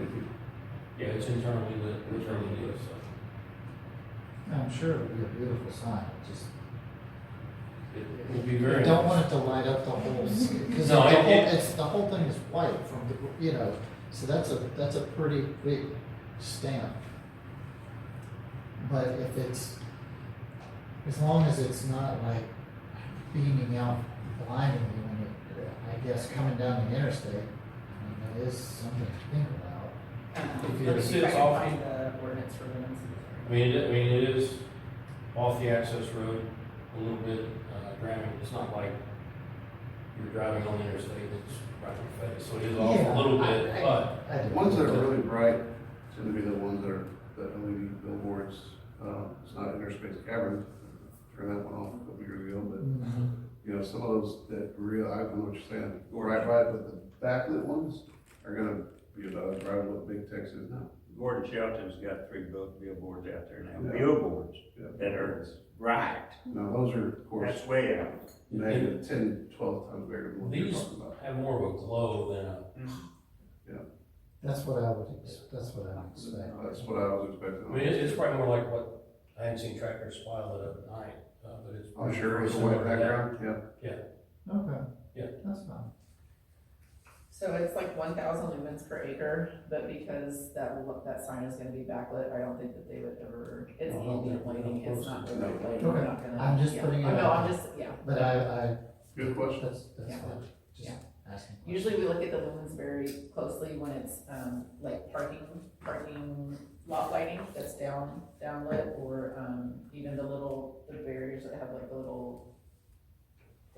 Yeah, it's internally lit, internally lit, so. I'm sure it would be a beautiful sign, just, It will be I very. don't want it to light up the whole, because No, the whole thing is white from the, so that's a pretty big stamp. But if it's, as long as it's not like beaming out blindingly when it, I guess, coming down the interstate, I mean, that is something to think about. Let me It see if I sits can off find the ordinance for lumens. I mean, it is off the access road. a little bit, granted, it's not like you're driving on the interstate, it's right in your face, so it is off Yeah, a little bit, I- but I do. Ones that are really bright tend to be the ones that are, the LED billboards, it's not Interspace Cavern, turned that one off a couple years ago, but, Mhm. you know, some of those that real, I don't know what you're saying, go right by it, but the backlit ones are gonna be about as bright as what Big Tex is now. Gordon Shelton's got 3 billboards out there now, Yeah. billboards Yeah. that are bright, Now, those are, of course, that's way out. maybe 10, 12 times bigger than what you're These- talking about. have more of a glow than a, That's what I would, that's what I would expect. That's what I was expecting. I mean, it's probably more like what, I hadn't seen Tractor Supply lit up at night, but it's. I'm sure it's a similar white to that. background, yeah. Okay. Yeah. That's fine. So it's like 1,000 lumens per acre, but because that sign is gonna be backlit, I don't think that they would ever, it's I don't ambient think- lighting, it's not the right lighting, Okay. we're not gonna. I'm just yeah. putting it Oh, no, out I'm there. just, yeah. But I, Good question. that's Yeah. fine, just Yeah. asking. Usually we look at the lumens very closely when it's, like parking lot lighting that's downlit, or, even the barriers that have like the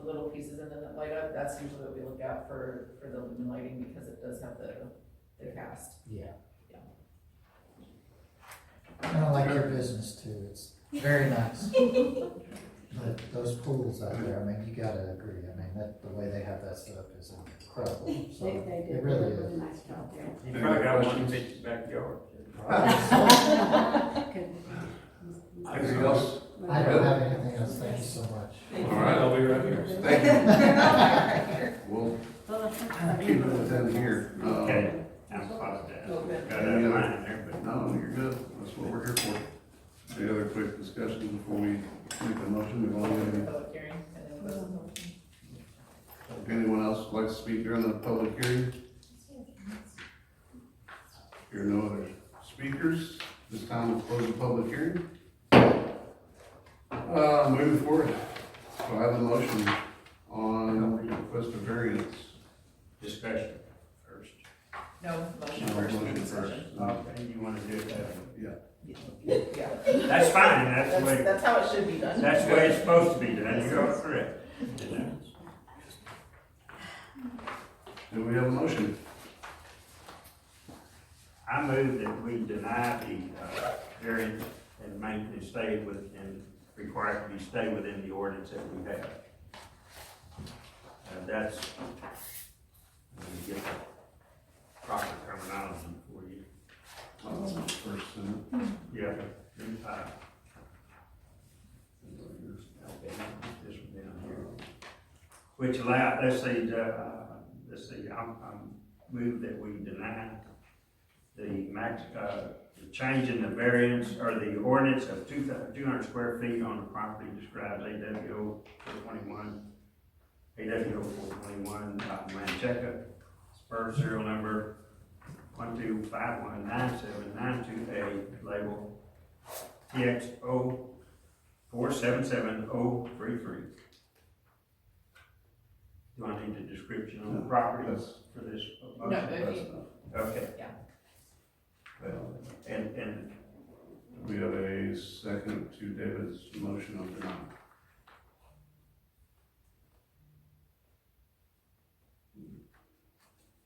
little pieces in them that light up, that's usually what we look at for the lumen lighting, because it does have the cast. Yeah. Yeah. And I like your business too, it's very nice. But those pools out there, I mean, you gotta agree, I mean, that, the way they have that set up is incredible, so They it did a really really is. nice job there. You probably got one in your backyard. Anything else? I don't have anything else, thank you so much. All right, I'll be right here. thank you. We'll keep it within here. Okay, I apologize. Okay. Got that line there, but No, you're good. That's what we're here for. Any other quick discussions before we make a motion? We've only got Public hearing, and then close the motion. anyone else like to speak during the public hearing? Here are no other speakers. This time we'll close the public hearing. Moving forward, so I have a motion on request of variance. discussion first. No, motion No, first, motion discussion. Okay, you wanna do it that way? Yeah, That's fine, that's the way, that's how it should be done. that's the way it's supposed to be done, you're correct. Do we have a motion? I move that we deny the variance and maintenance stay with, and require it to stay within the ordinance that we have. That's, let me get the proper terminology for you. First, Senate. Yeah, in five. Okay, this one down here. Which allow, let's see, I'm move that we deny the max, the change in the variance, or the ordinance of 200 square feet on the property describes AWO 421, AWO 421, Mancheca, spur serial number 125197992A, label TXO 477033. Do I need a description on the property That's- for this? No, motion? if That's you- enough. Okay. Yeah. Well, and We have a second to David's motion on denial.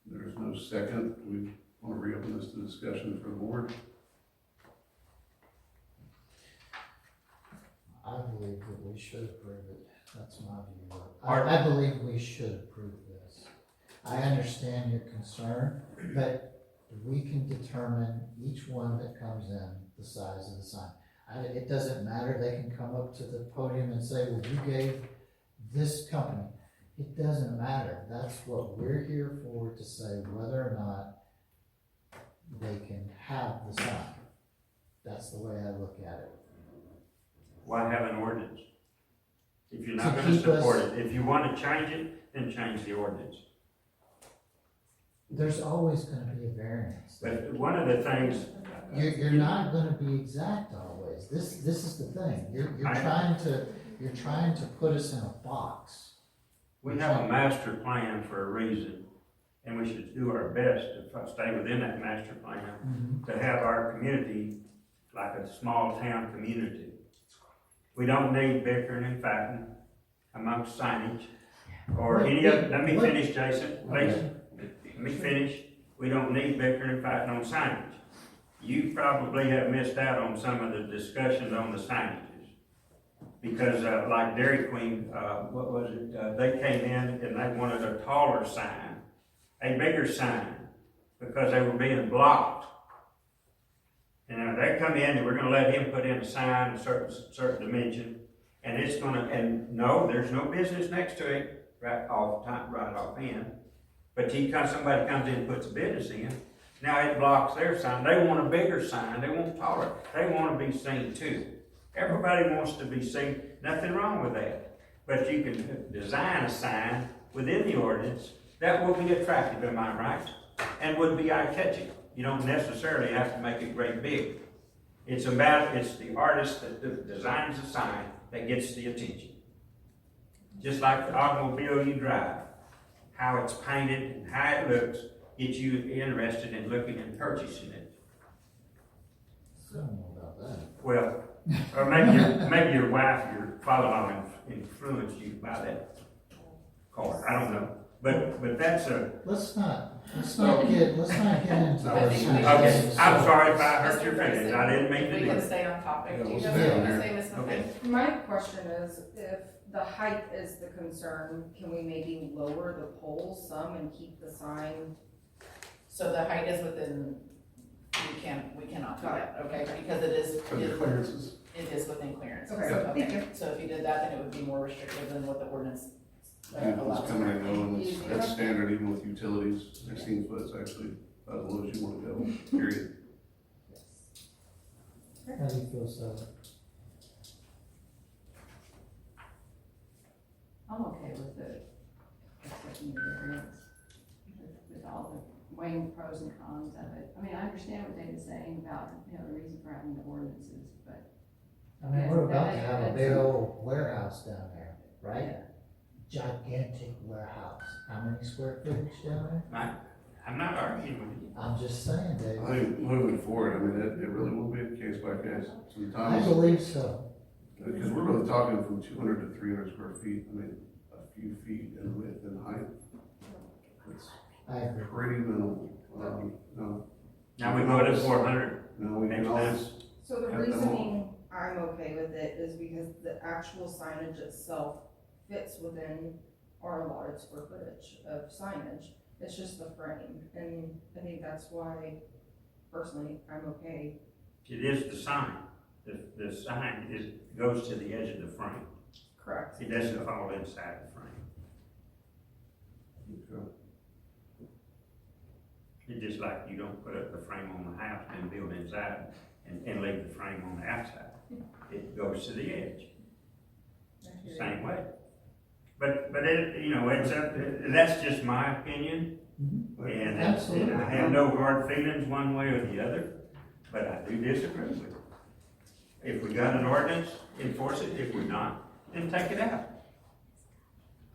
There's no second. We want to reopen this to discussion for the board. I believe that we should approve it, that's my view. Pardon? I believe we should approve this. I understand your concern, but we can determine each one that comes in, the size of the sign. It doesn't matter, they can come up to the podium and say, well, you gave this company. It doesn't matter, that's what we're here for, to say whether or not they can have the sign. That's the way I look at it. why have an ordinance? If you're not To gonna keep us- support it, if you wanna change it, then change the ordinance. There's always gonna be a variance. But one of the things. You're not gonna be exact always, this is the thing, you're trying to put us in a box. We have a master plan for a reason, and we should do our best to stay within that master plan, to have our community like a small town community. We don't need bickering and fighting amongst signage or any of, let me finish, Jason, please. Let me finish. We don't need bickering and fighting on signage. You probably have missed out on some of the discussions on the signages. Because, like Dairy Queen, what was it, they came in and they wanted a taller sign, a bigger sign, because they were being blocked. And they come in and we're gonna let him put in a sign, a certain dimension, and it's gonna, and no, there's no business next to it, right offhand. But somebody comes in and puts a business in, now it blocks their sign, they want a bigger sign, they want taller, they wanna be seen too. Everybody wants to be seen, nothing wrong with that. But you can design a sign within the ordinance that will be attractive, am I right? And would be eye-catching. You don't necessarily have to make it great big. It's the artist that designs the sign that gets the attention. Just like the automobile you drive, how it's painted and how it looks gets you interested in looking and purchasing it. I don't know about that. Well, or maybe your wife, your father-in-law influenced you by that car. I don't know. But that's a, Let's not get into I those. think we should- okay, I'm sorry if I hurt Mr. your feelings. President, I didn't mean to We do can it. stay on topic. Yeah, Do you we'll have stay something on to here. say, Ms. Okay. McCain? My question is, if the height is the concern, can we maybe lower the poles some and keep the sign? So the height is within, we cannot do that, okay, because it is, For the clearances. it is within clearance. Okay, So, thank you. So if you did that, then it would be more restrictive than what the ordinance Vehicles allows. coming and going, Easy. that's standard even with utilities, 16 foot is actually about as low as you wanna go, period. How do you feel, Sarah? I'm okay with the accepting the variance, with all the weighing pros and cons of it. I mean, I understand what David's saying about, the reason for having the ordinances, but. I mean, we're about to have a big old warehouse down there, right? Gigantic warehouse. How many square footage down there? I'm not arguing with you. I'm just saying, Dave. I think moving forward, I mean, it really will be a case by case. I Sometimes, believe so. because we're really talking from 200 to 300 square feet, I mean, a few feet in width and height. It's I agree. pretty minimal, no, Now we go to 400. no, we can Next always, So the Have them reasoning I'm okay with it is because the actual signage itself fits within our allotted square footage of signage. It's just the frame, and I think that's why, personally, I'm okay. It is the sign. The sign goes to the edge of the frame. Correct. It doesn't fall inside the frame. okay. It's just like you don't put up the frame on the house and build inside and leave the frame on the outside. It goes to the edge, same way. But it, it's up, that's just my opinion. And Absolutely. I have no hard feelings one way or the other, but I do disagree with it. If we got an ordinance, enforce it. If we're not, then take it out.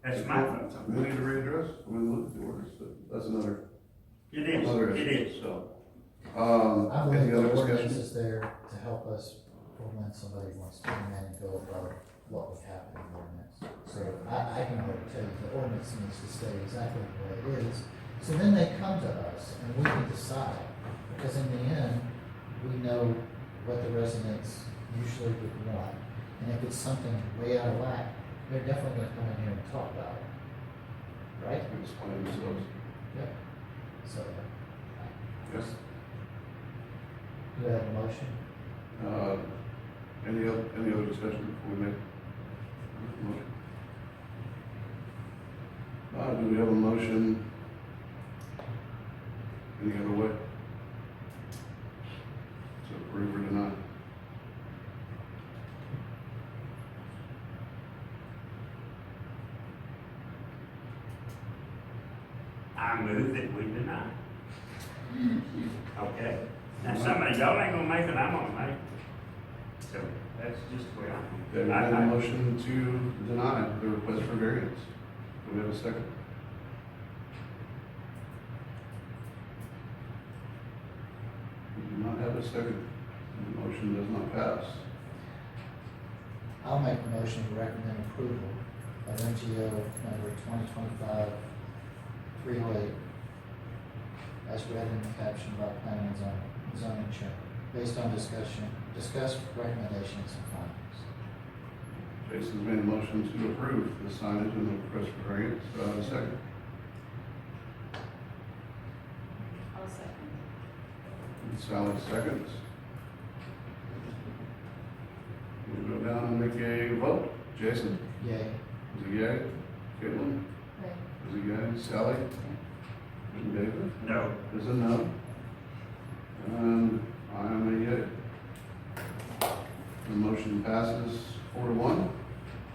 That's my thoughts on We it. need to readdress, we look at the orders, but that's another It is. so. I believe Any the other ordinance discussion? is there to help us for when somebody wants to come in and go above what would happen in the ordinance. So I can already tell you the ordinance needs to stay exactly the way it is. So then they come to us and we can decide, because in the end, we know what the residents usually would want. And if it's something way out of whack, they're definitely gonna come in here and talk about it. Right? Explain themselves. So, Yes. do you have a motion? Any other discussion before we make a motion? Do we have a motion any other way? So approve or deny? I move that we deny. Okay? Now, y'all ain't gonna make it, I'm gonna make it. So, that's just the way Okay, we have a motion to deny the request for variance. Do we have a second? We do not have a second. The motion does not pass. I'll make a motion to recommend approval of MGO number 2025-308 as read in the caption by planning and zoning chair, based on discussed recommendations and findings. Jason's made a motion to approve the signage and the request for variance. Do I have a second? I'll second. Sally seconds. We'll go down and make a vote. Jason? Yay. Is it yay? Caitlin? Okay. Is it yay? Sally? And David? No. Is it no? And I am a yay. The motion passes 4-1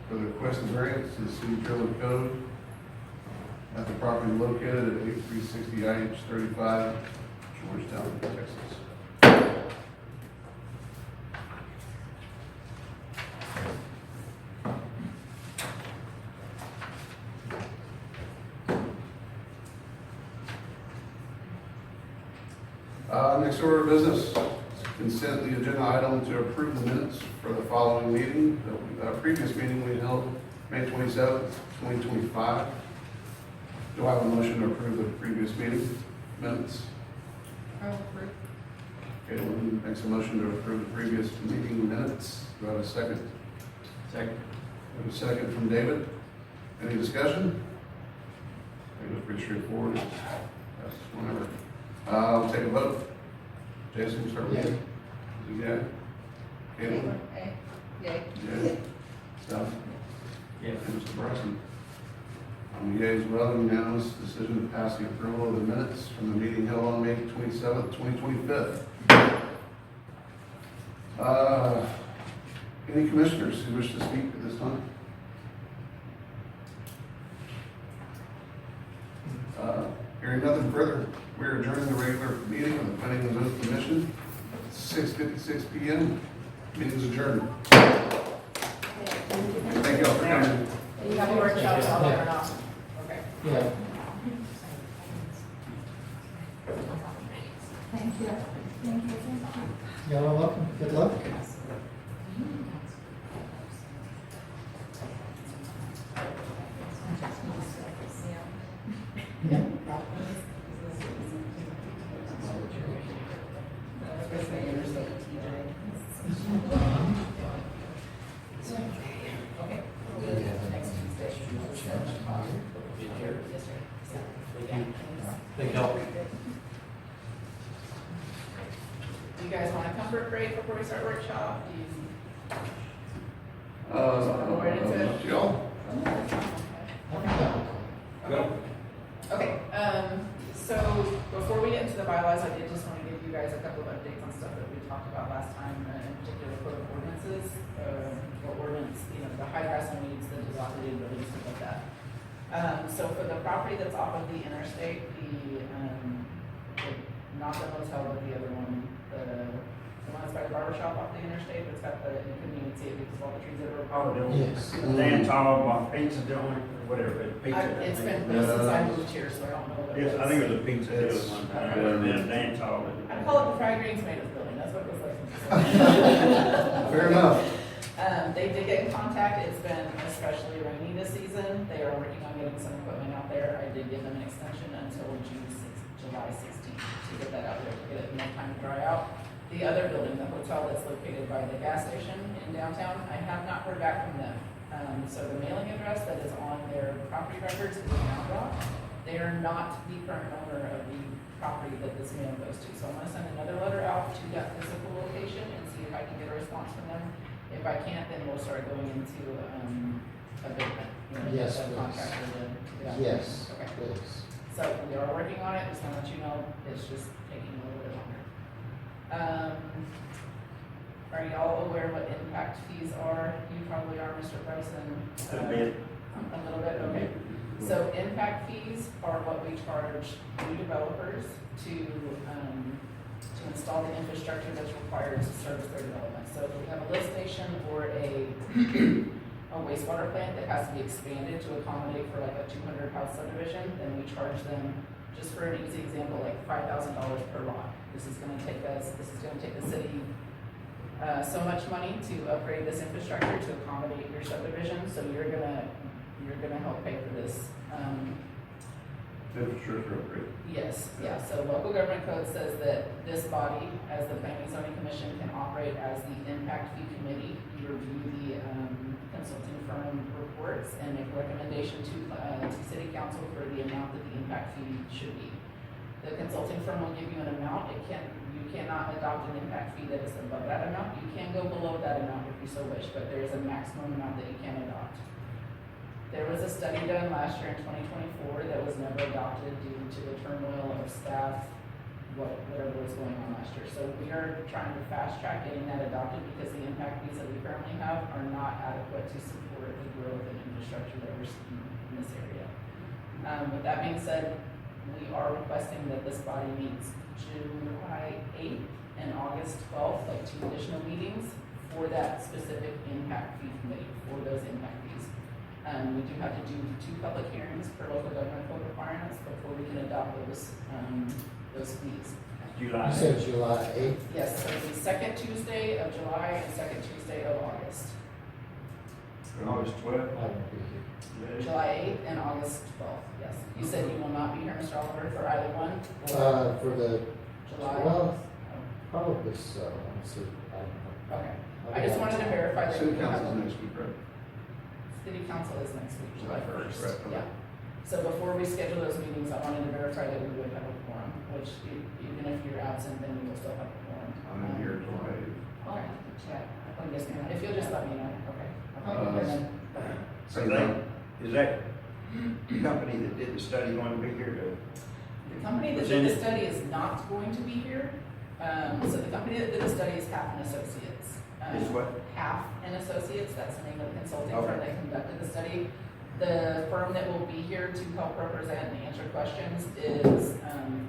for the request of variance to the City of Trailer Code at the property located at 8360 IH35, Georgetown, Texas. Next order of business, consent the agenda item to approve the minutes for the following meeting. The previous meeting we held May 27th, 2025. Do I have a motion to approve the previous meeting minutes? I'll approve. Caitlin makes a motion to approve the previous meeting minutes. Do I have a second? Second. I have a second from David. Any discussion? I think it was pretty straightforward. That's whenever. I'll take a vote. Jason, we'll start with you. Is it yay? Caitlin? Yay. Yay. Yay. Sally? Yes. And Mr. Bryson? I'm a yea as well. Unanimous decision to pass the approval of the minutes from the meeting held on May 27th, 2025. Any commissioners who wish to speak at this time? Hearing nothing further, we're adjourning the regular meeting of the Planning and Zoning Commission. 6:56 p.m. Meeting's adjourned. Thank you all for coming. You have a workshop all there or not? Okay. Yeah. Thank you. Thank you. Y'all are welcome. Good luck. Yeah. Okay. Next Tuesday. Yes, sir. Thank y'all. Do you guys want a comfort break before we start workshop? Do you? Y'all? Okay. Okay, so before we get into the bylaws, I did just want to give you guys a couple of updates on stuff that we talked about last time, in particular code of ordinances, or ordinance, the high grass and weeds, the dilapidated buildings, stuff like that. So for the property that's off of the interstate, not the hotel, but the other one, the one that's by the barber shop off the interstate, that's got the, you couldn't even see it because of all the trees that were. Oh, Yes. Dan Tall, pizza joint, or whatever, pizza. It's been since I moved here, so I don't know what it Yes, was. I think it was a pizza deal at one time, and then Dan Tall. I call it the fried greens made of building, that's what it was like. Fair enough. They did get in contact, it's been especially rainy this season, they are working on getting some equipment out there, I did give them an extension until July 16th to get that out there, to get it enough time to dry out. The other building, the hotel that's located by the gas station in downtown, I have not heard back from them. So the mailing address that is on their property records is Mount Rock. They are not the current owner of the property that this mail goes to. So I'm gonna send another letter out to that physical location and see if I can get a response from them. If I can't, then we'll start going into, a bid, Yes, a please. contractor to get out. Yes, Okay. please. So we are working on it, just want to let you know, it's just taking a little bit longer. Are y'all aware what impact fees are? You probably are, Mr. Bryson. A bit. A little bit, okay. So impact fees are what we charge new developers to install the infrastructure that's required to service their development. So if we have a lift station or a wastewater plant that has to be expanded to accommodate for like a 200 house subdivision, then we charge them, just for an easy example, like $5,000 per lot. This is gonna take the city, so much money to upgrade this infrastructure to accommodate your subdivision, so you're gonna help pay for this. Infrastructure upgrade. Yes, yeah, so local government code says that this body, as the planning and zoning commission, can operate as the impact fee committee. You review the, consulting firm reports and make a recommendation to city council for the amount that the impact fee should be. The consulting firm will give you an amount. You cannot adopt an impact fee that is above that amount. You can go below that amount if you so wish, but there is a maximum amount that you can adopt. There was a study done last year in 2024 that was never adopted due to the turmoil of staff, whatever was going on last year. So we are trying to fast track getting that adopted because the impact fees that we currently have are not adequate to support the growth and infrastructure that we're seeing in this area. With that being said, we are requesting that this body meets July 8th and August 12th, like 2 additional meetings for that specific impact fee committee, for those impact fees. We do have to do 2 public hearings per local government code requirements before we can adopt those fees. July. You said July 8th? Yes, so the second Tuesday of July and second Tuesday of August. August 12th. I won't be here. July 8th and August 12th, yes. You said you will not be here, Mr. Oliver, for either one? For the, July? well, probably so, honestly, I don't know. Okay, I just wanted to verify that. City we have- council's next week, right? City council is next week, July July 1st, 1st, right, okay. yeah. So before we schedule those meetings, I wanted to verify that we would have a quorum, which even if you're absent, then you will still have a quorum. I'm in here July 8th. I'll have to check. Oh, yes, ma'am, if you'll just let me know, okay. Okay. So is that company that did the study going to be here to? The company that did the study is not going to be here. So the company that did the study is Half and Associates. Is what? Half and Associates, that's the name of the consulting Okay. firm that conducted the study. The firm that will be here to help represent and answer questions is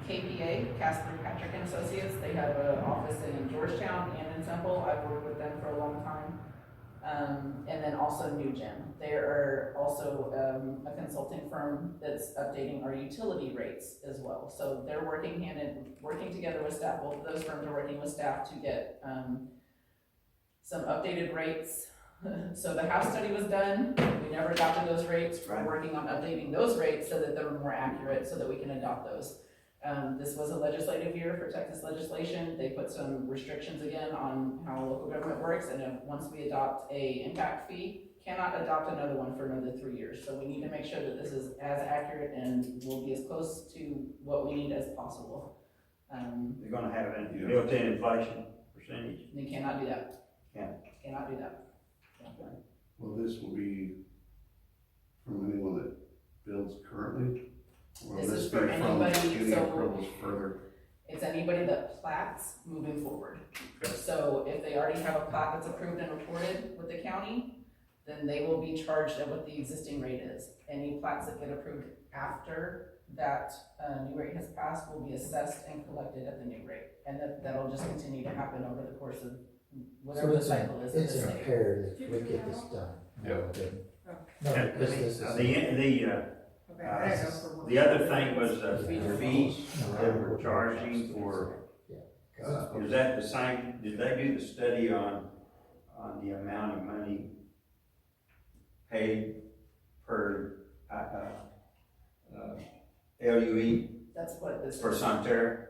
KPA, Casper Patrick and Associates. They have an office in Georgetown and in Temple. I've worked with them for a long time. And then also NewGen. They are also a consulting firm that's updating our utility rates as well. So they're working together with staff. Both of those firms are working with staff to get some updated rates. So the house study was done. We never adopted those rates. We're Right. working on updating those rates so that they're more accurate so that we can adopt those. This was a legislative year for Texas legislation. They put some restrictions again on how local government works, and if, once we adopt a impact fee, cannot adopt another one for another 3 years. So we need to make sure that this is as accurate and will be as close to what we need as possible. They're gonna have a built-in inflation percentage. They cannot do that. Yeah. Cannot do that. Well, this will be from anyone that builds currently? Or will This is be for from anybody, any so- approvals further? It's anybody that plats moving forward. Okay. So if they already have a plat that's approved and reported with the county, then they will be charged at what the existing rate is. Any plats that get approved after that new rate has passed will be assessed and collected at the new rate. And that'll just continue to happen over the course of whatever So the it's cycle is in It's the state. imperative we get this done. No, it didn't. No, And because this is. Okay, I don't know for. The other thing was the fees that we're charging for, is that the same, did they do the study on the amount of money paid per, LUE That's what this. for Sonterra?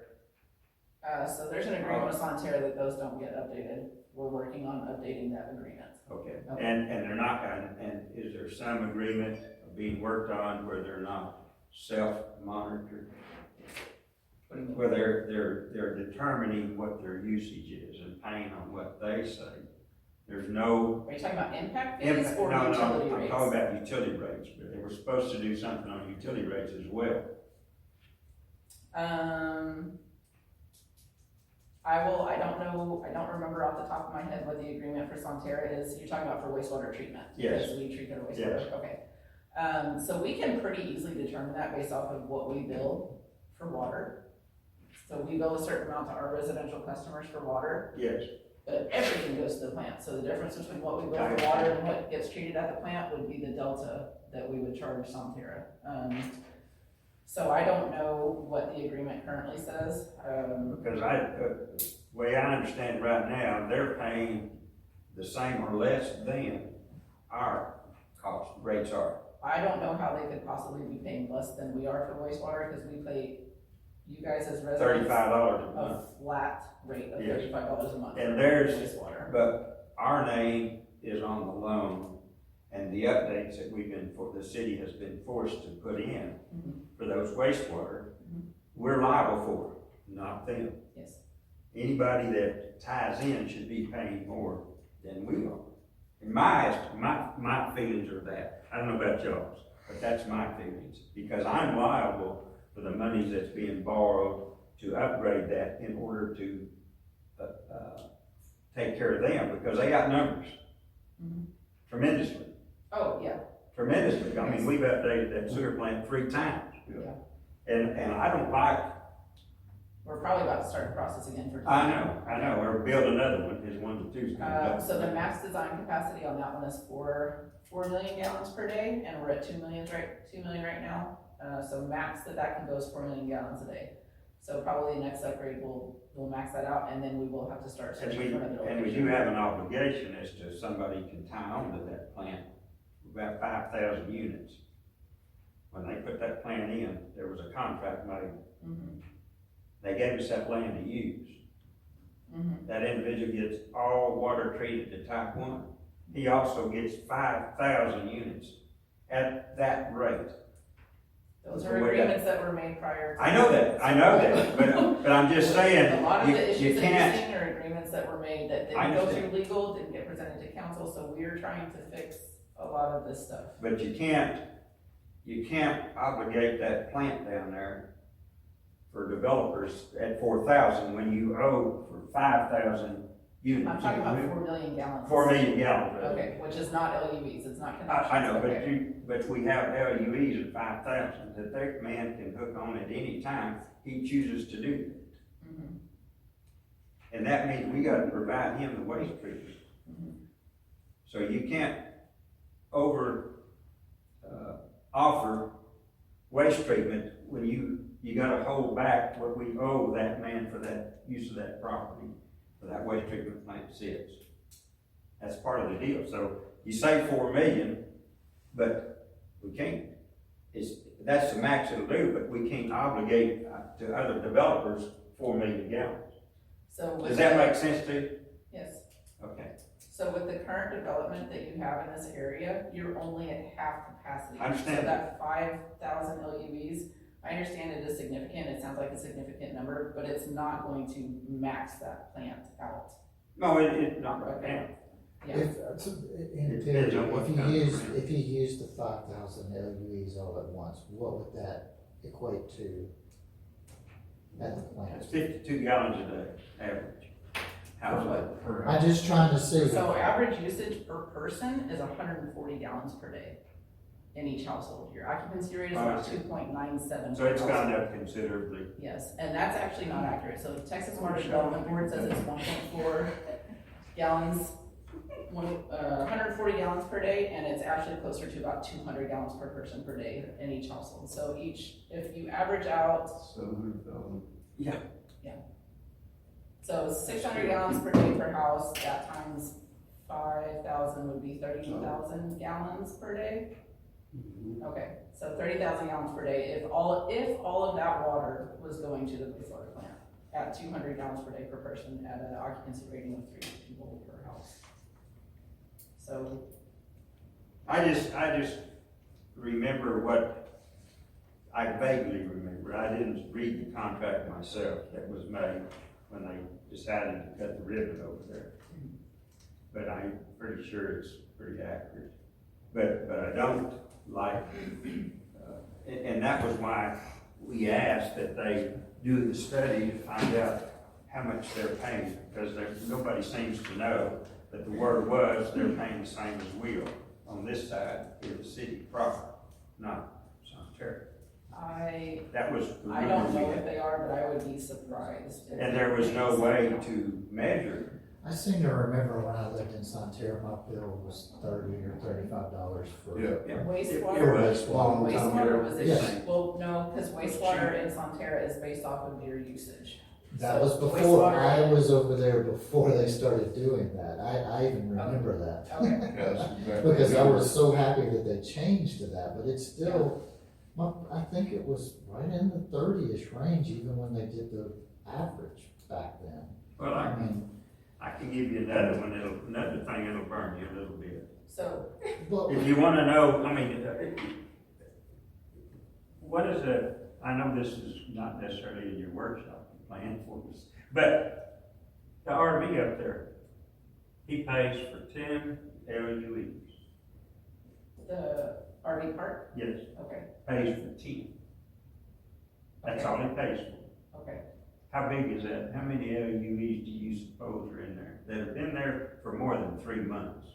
So there's an agreement with Sonterra that those don't get updated. We're working on updating that agreement. Okay, Okay. and they're not, and is there some agreement being worked on where they're not self-monitored? What do you mean? Where they're determining what their usage is and paying on what they say. There's no. Are you talking about impact fees or utility No, I'm rates? talking about utility rates, but they were supposed to do something on utility rates as well. I don't remember off the top of my head what the agreement for Sonterra is. You're talking about for wastewater treatment? Yes. Because we treat their wastewater, Yes. okay. So we can pretty easily determine that based off of what we bill for water. So we bill a certain amount to our residential customers for water, Yes, but everything goes to the plant. So the difference between what we bill for water and what gets treated at the plant would be the delta that we would charge Sonterra. So I don't know what the agreement currently says. because the way I understand it right now, they're paying the same or less than our cost rates are. I don't know how they could possibly be paying less than we are for wastewater, because we pay you guys as residents $35 a a month. flat rate of Yes. $35 a month. And for there's- wastewater. But our name is on the loan, and the updates that the city has been forced to put in Mhm. for those wastewater, Mhm. we're liable for, not them. Yes. Anybody that ties in should be paying more than we are. In my feelings are that. I don't know about y'all's, but that's my feelings. Because I'm liable for the money that's being borrowed to upgrade that in order to, take care of them, because they got numbers. Mhm. Tremendously, Oh, yeah, tremendously. I mean, we've updated that sewer plant 3 times. Yeah. And I don't like, we're probably about to start the process again for. I know, or build another one, is one of the two's coming up. So the max design capacity on that one is 4 million gallons per day, and we're at 2 million right now. So max that can go is 4 million gallons a day. So probably the next upgrade we'll max that out, and then we will have to start And searching for another we location. do have an obligation as to somebody can tie on to that plant, about 5,000 units. When they put that plant in, there was a contract made. Mhm. They gave us that land to use. Mhm. That individual gets all water treated to type 1. He also gets 5,000 units at that rate. Those The are way that- agreements that were made prior to. I know that, but I'm just saying, A lot of the you issues that you're can't, seeing are agreements that were made that I didn't go understand. through legal, didn't get presented to council, so we're trying to fix a lot of this stuff. but you can't obligate that plant down there for developers at 4,000 when you owe for 5,000 units. I'm talking about 4 million gallons. 4 million gallons. Okay, which is not LUEs, it's not connections. I know, Okay. but we have LUEs at 5,000 that that man can hook on at any time he chooses to do that. Mhm. And that means we gotta provide him the waste treatment. Mhm. So you can't offer waste treatment when you gotta hold back what we owe that man for that use of that property, for that waste treatment plant sits. That's part of the deal. So you say 4 million, but we can't. That's the max it'll do, but we can't obligate to other developers 4 million gallons. So with Does that make sense to you? Yes, Okay. so with the current development that you have in this area, you're only at half capacity. I understand. So that 5,000 LUEs, I understand it is significant, it sounds like a significant number, but it's not going to max that plant out. No, it's not right now. Yeah. If, in It theory, depends on what if kind you of use, grant. if you use the 5,000 LUEs all at once, what would that equate to at the plant? It's 52 gallons a day, average. Household. I'm just trying to see. So average usage per person is 140 gallons per day in each household. Your occupancy rate is Oh, I about see. 2.97. So it's per gone household. up considerably. Yes, and that's actually not accurate. So the Texas Water Development Board says it's 1.4 gallons, 140 gallons per day, and it's actually closer to about 200 gallons per person per day in each household. So if you average out, 700,000. so 600 gallons per day per house, that times 5,000 would be 30,000 gallons per day. Okay, so 30,000 gallons per day. If all of that water was going to the wastewater plant at 200 gallons per day per person at an occupancy rating of 3 people per house. So, I just remember what, I vaguely remember, I didn't read the contract myself that was made when they decided to cut the ribbon over there. But I'm pretty sure it's pretty accurate. But I don't like, and that was why we asked that they do the study to find out how much they're paying, because nobody seems to know. But the word was, they're paying the same as we are on this side in the city proper, not Sonterra. That was the I don't rumor know we if had. they are, but I would be surprised. if And there was no way to measure. I seem to remember when I lived in Sonterra, my bill was $30 or $35 for. Yeah. It Wastewater, was. Long time wastewater ago. was, Yes. well, no, because wastewater in Sonterra is based off of your usage. That was So before, wastewater- I was over there before they started doing that. I even remember that. Okay, Yes, exactly. Because I was so happy that they changed to that, but it's still, well, I think it was right in the 30-ish range, even when they did the average back then. Well, I mean, I can give you another one, another thing that'll burn you a little bit. so, well, If you wanna know, I mean, what is I know this is not necessarily in your workshop plan for this, but the RV up there, he pays for 10 LUEs. the RV park, Yes, okay, pays for 10. That's all he pays for. okay. How big is that? How many LUEs do you suppose are in there that have been there for more than 3 months?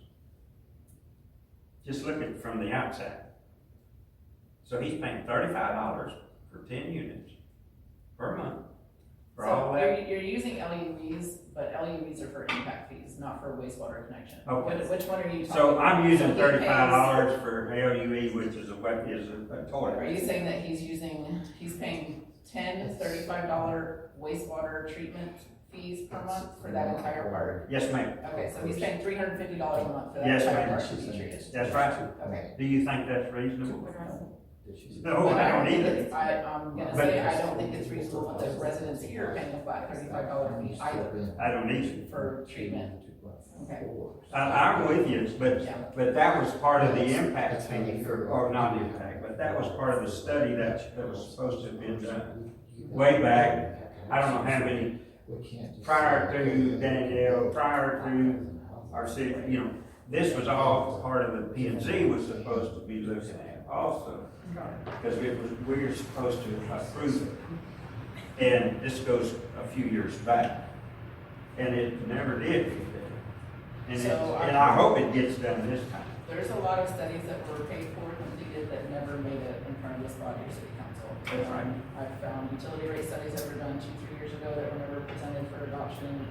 Just look at it from the outside. So he's paying $35 for 10 units per month. For all So that. you're using LUVs, but LUVs are for impact fees, not for wastewater connection. Okay. Which one are you talking? So I'm using So he pays- $35 for LUE, which is a Are toilet. you saying that he's paying $35 wastewater treatment fees per month for that entire park? Yes, ma'am. Okay, so he's paying $350 a month for that Yes, entire ma'am. park to be treated. That's right. Okay. Do you think that's reasonable? did she- No, But I don't think either. it's- I'm gonna But- say, I don't think it's reasonable that the residents here are paying a flat $35 fee either I don't either. for treatment. Okay. I'm with you, Yeah. but that was part of the impact fee, or not impact, but that was part of the study that was supposed to have been done way back. I don't know how many, prior to Danielle, prior to our city, this was all part of the P and Z was supposed to be looking at also. Because we were supposed to approve it. And this goes a few years back. And it never did get done. And I hope it gets done this time. There's a lot of studies that were paid for and completed that never made it in front of this body or city council. That's right. I've found utility rate studies that were done 2-3 years ago that were never presented for adoption,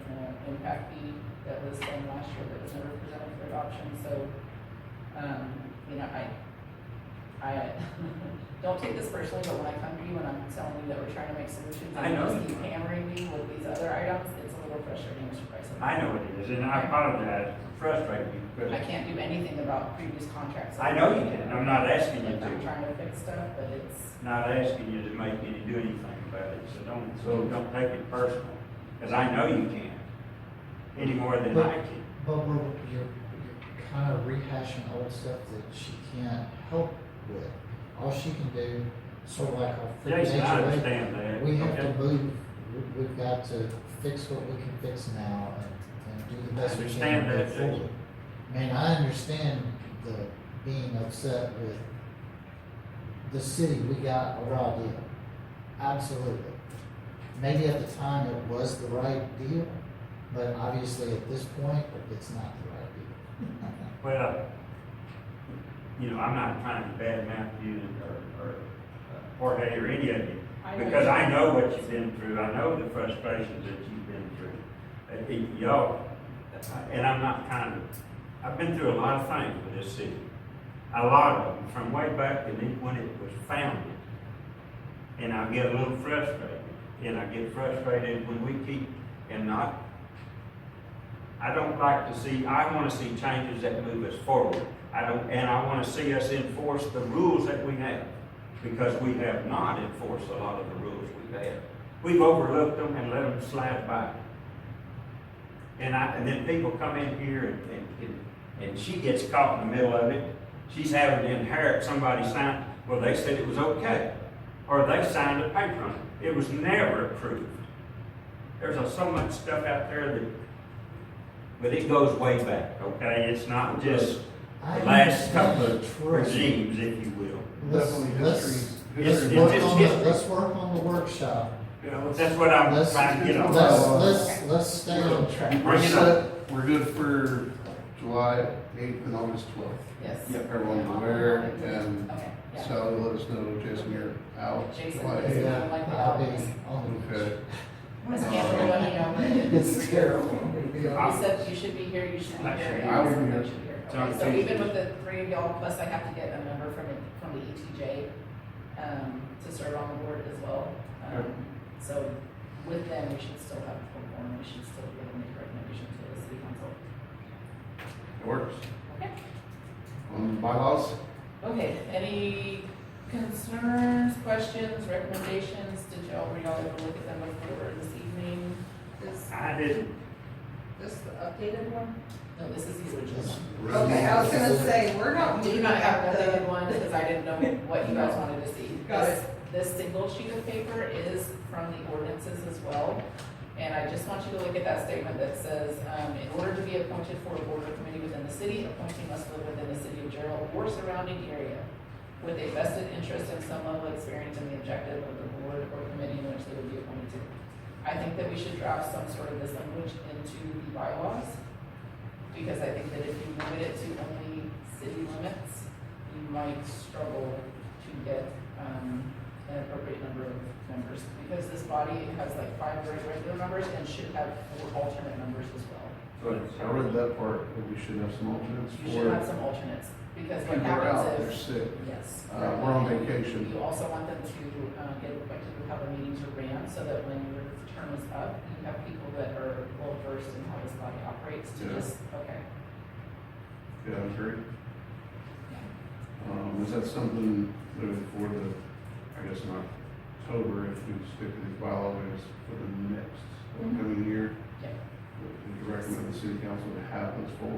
impact fee that was done last year that was never presented for adoption, so, I don't take this personally, but when I come to you and I'm telling you that we're trying to make solutions, I and you know just you keep are. hammering me with these other items, it's a little frustrating, Mr. Price. I know it is, and I apologize for frustrating you, I because can't do anything about previous contracts. I know you can. I'm not asking you Like, I'm to. trying to fix stuff, but it's, Not asking you to make any, do anything about it, so don't take it personal. Because I know you can't, any more than I can. But you're kind of rehashing old stuff that she can't help with. All she can do, sort of like our freaking Jason, I HOA, understand that. we have okay? to move, we've got to fix what we can fix now and do the best we can Understand to that, move Jason. forward. I mean, I understand the being upset with the city, we got a raw deal. Absolutely. Maybe at the time it was the right deal, but obviously at this point, it's not the right deal. Well, I'm not trying to badmouth you or Jorge or any of you, because I know what you've been through. I know the frustrations that you've been through. Y'all, and I'm not I've been through a lot of things with this city. A lot of them, from way back when it was founded. And I get a little frustrated. And I get frustrated when we keep, I don't like to see, I want to see changes that move us forward. I want to see us enforce the rules that we have, because we have not enforced a lot of the rules we've had. We've overlooked them and let them slide by. And then people come in here and she gets caught in the middle of it. She's having to inherit somebody's sign. Well, they said it was okay. Or they signed a paper on it. It was never approved. There's so much stuff out there but it goes way back, okay? It's not just I the last couple understand, of trust me. regimes, if you will. Definitely Let's history. It's- history. work just on the, history. let's work on the workshop. Yeah, let's- That's what I'm Let's- trying to get on. Let's stay on track. Bring it up. We're good for July 8th and August 12th. yes. Everyone's aware, and Okay, yeah. Sally, let us know, Jason, you're out. Jason July is 8th. Yeah, like the I'll be obvious. on the. Okay. Ms. Campbell, let me know. It's terrible. You said you should be here, you should be here. and I will you be said here. you should be here. Sounds Okay, so good. even with the three of y'all, plus I have to get a member from the ETJ, to serve on the board as well. Okay. So with them, we should still have a full forum, we should still be able to make recommendations to the city council. It works. Okay. On bylaws, Okay, any concerns, questions, recommendations? Did y'all, were y'all able to look at them before this evening? I didn't, This the updated one? No, this is the original one. Okay, I was gonna say, we're not Do meeting not have at the the, updated one, because I didn't know what you guys wanted to see. Got This- This single sheet of paper is from the ordinances as well. And I just want you to look at that statement that says, in order to be appointed for a board or committee within the city, appointee must live within the city of Gerald or surrounding area with a vested interest and some level of experience in the objective of the board or committee in which they would be appointed to. I think that we should draft some sort of this language into the bylaws, because I think that if you limit it to only city limits, you might struggle to get, an appropriate number of members, because this body has like 5 very regular members and should have 4 alternate members as well. but I read that part, that we should have some alternates You should have for some alternates, because what people who are out, they're happens sick, is, yes. we're on vacation. You also want them to, get appointed with how the meetings are ran, so that when your term is up, you have people that are well versed in how this body operates to Yeah. just, okay. Yeah, I agree. Is that something moving forward that, I guess in October, if we stick to these bylaws for the next upcoming year? Yeah. Would you recommend the city council to have those 4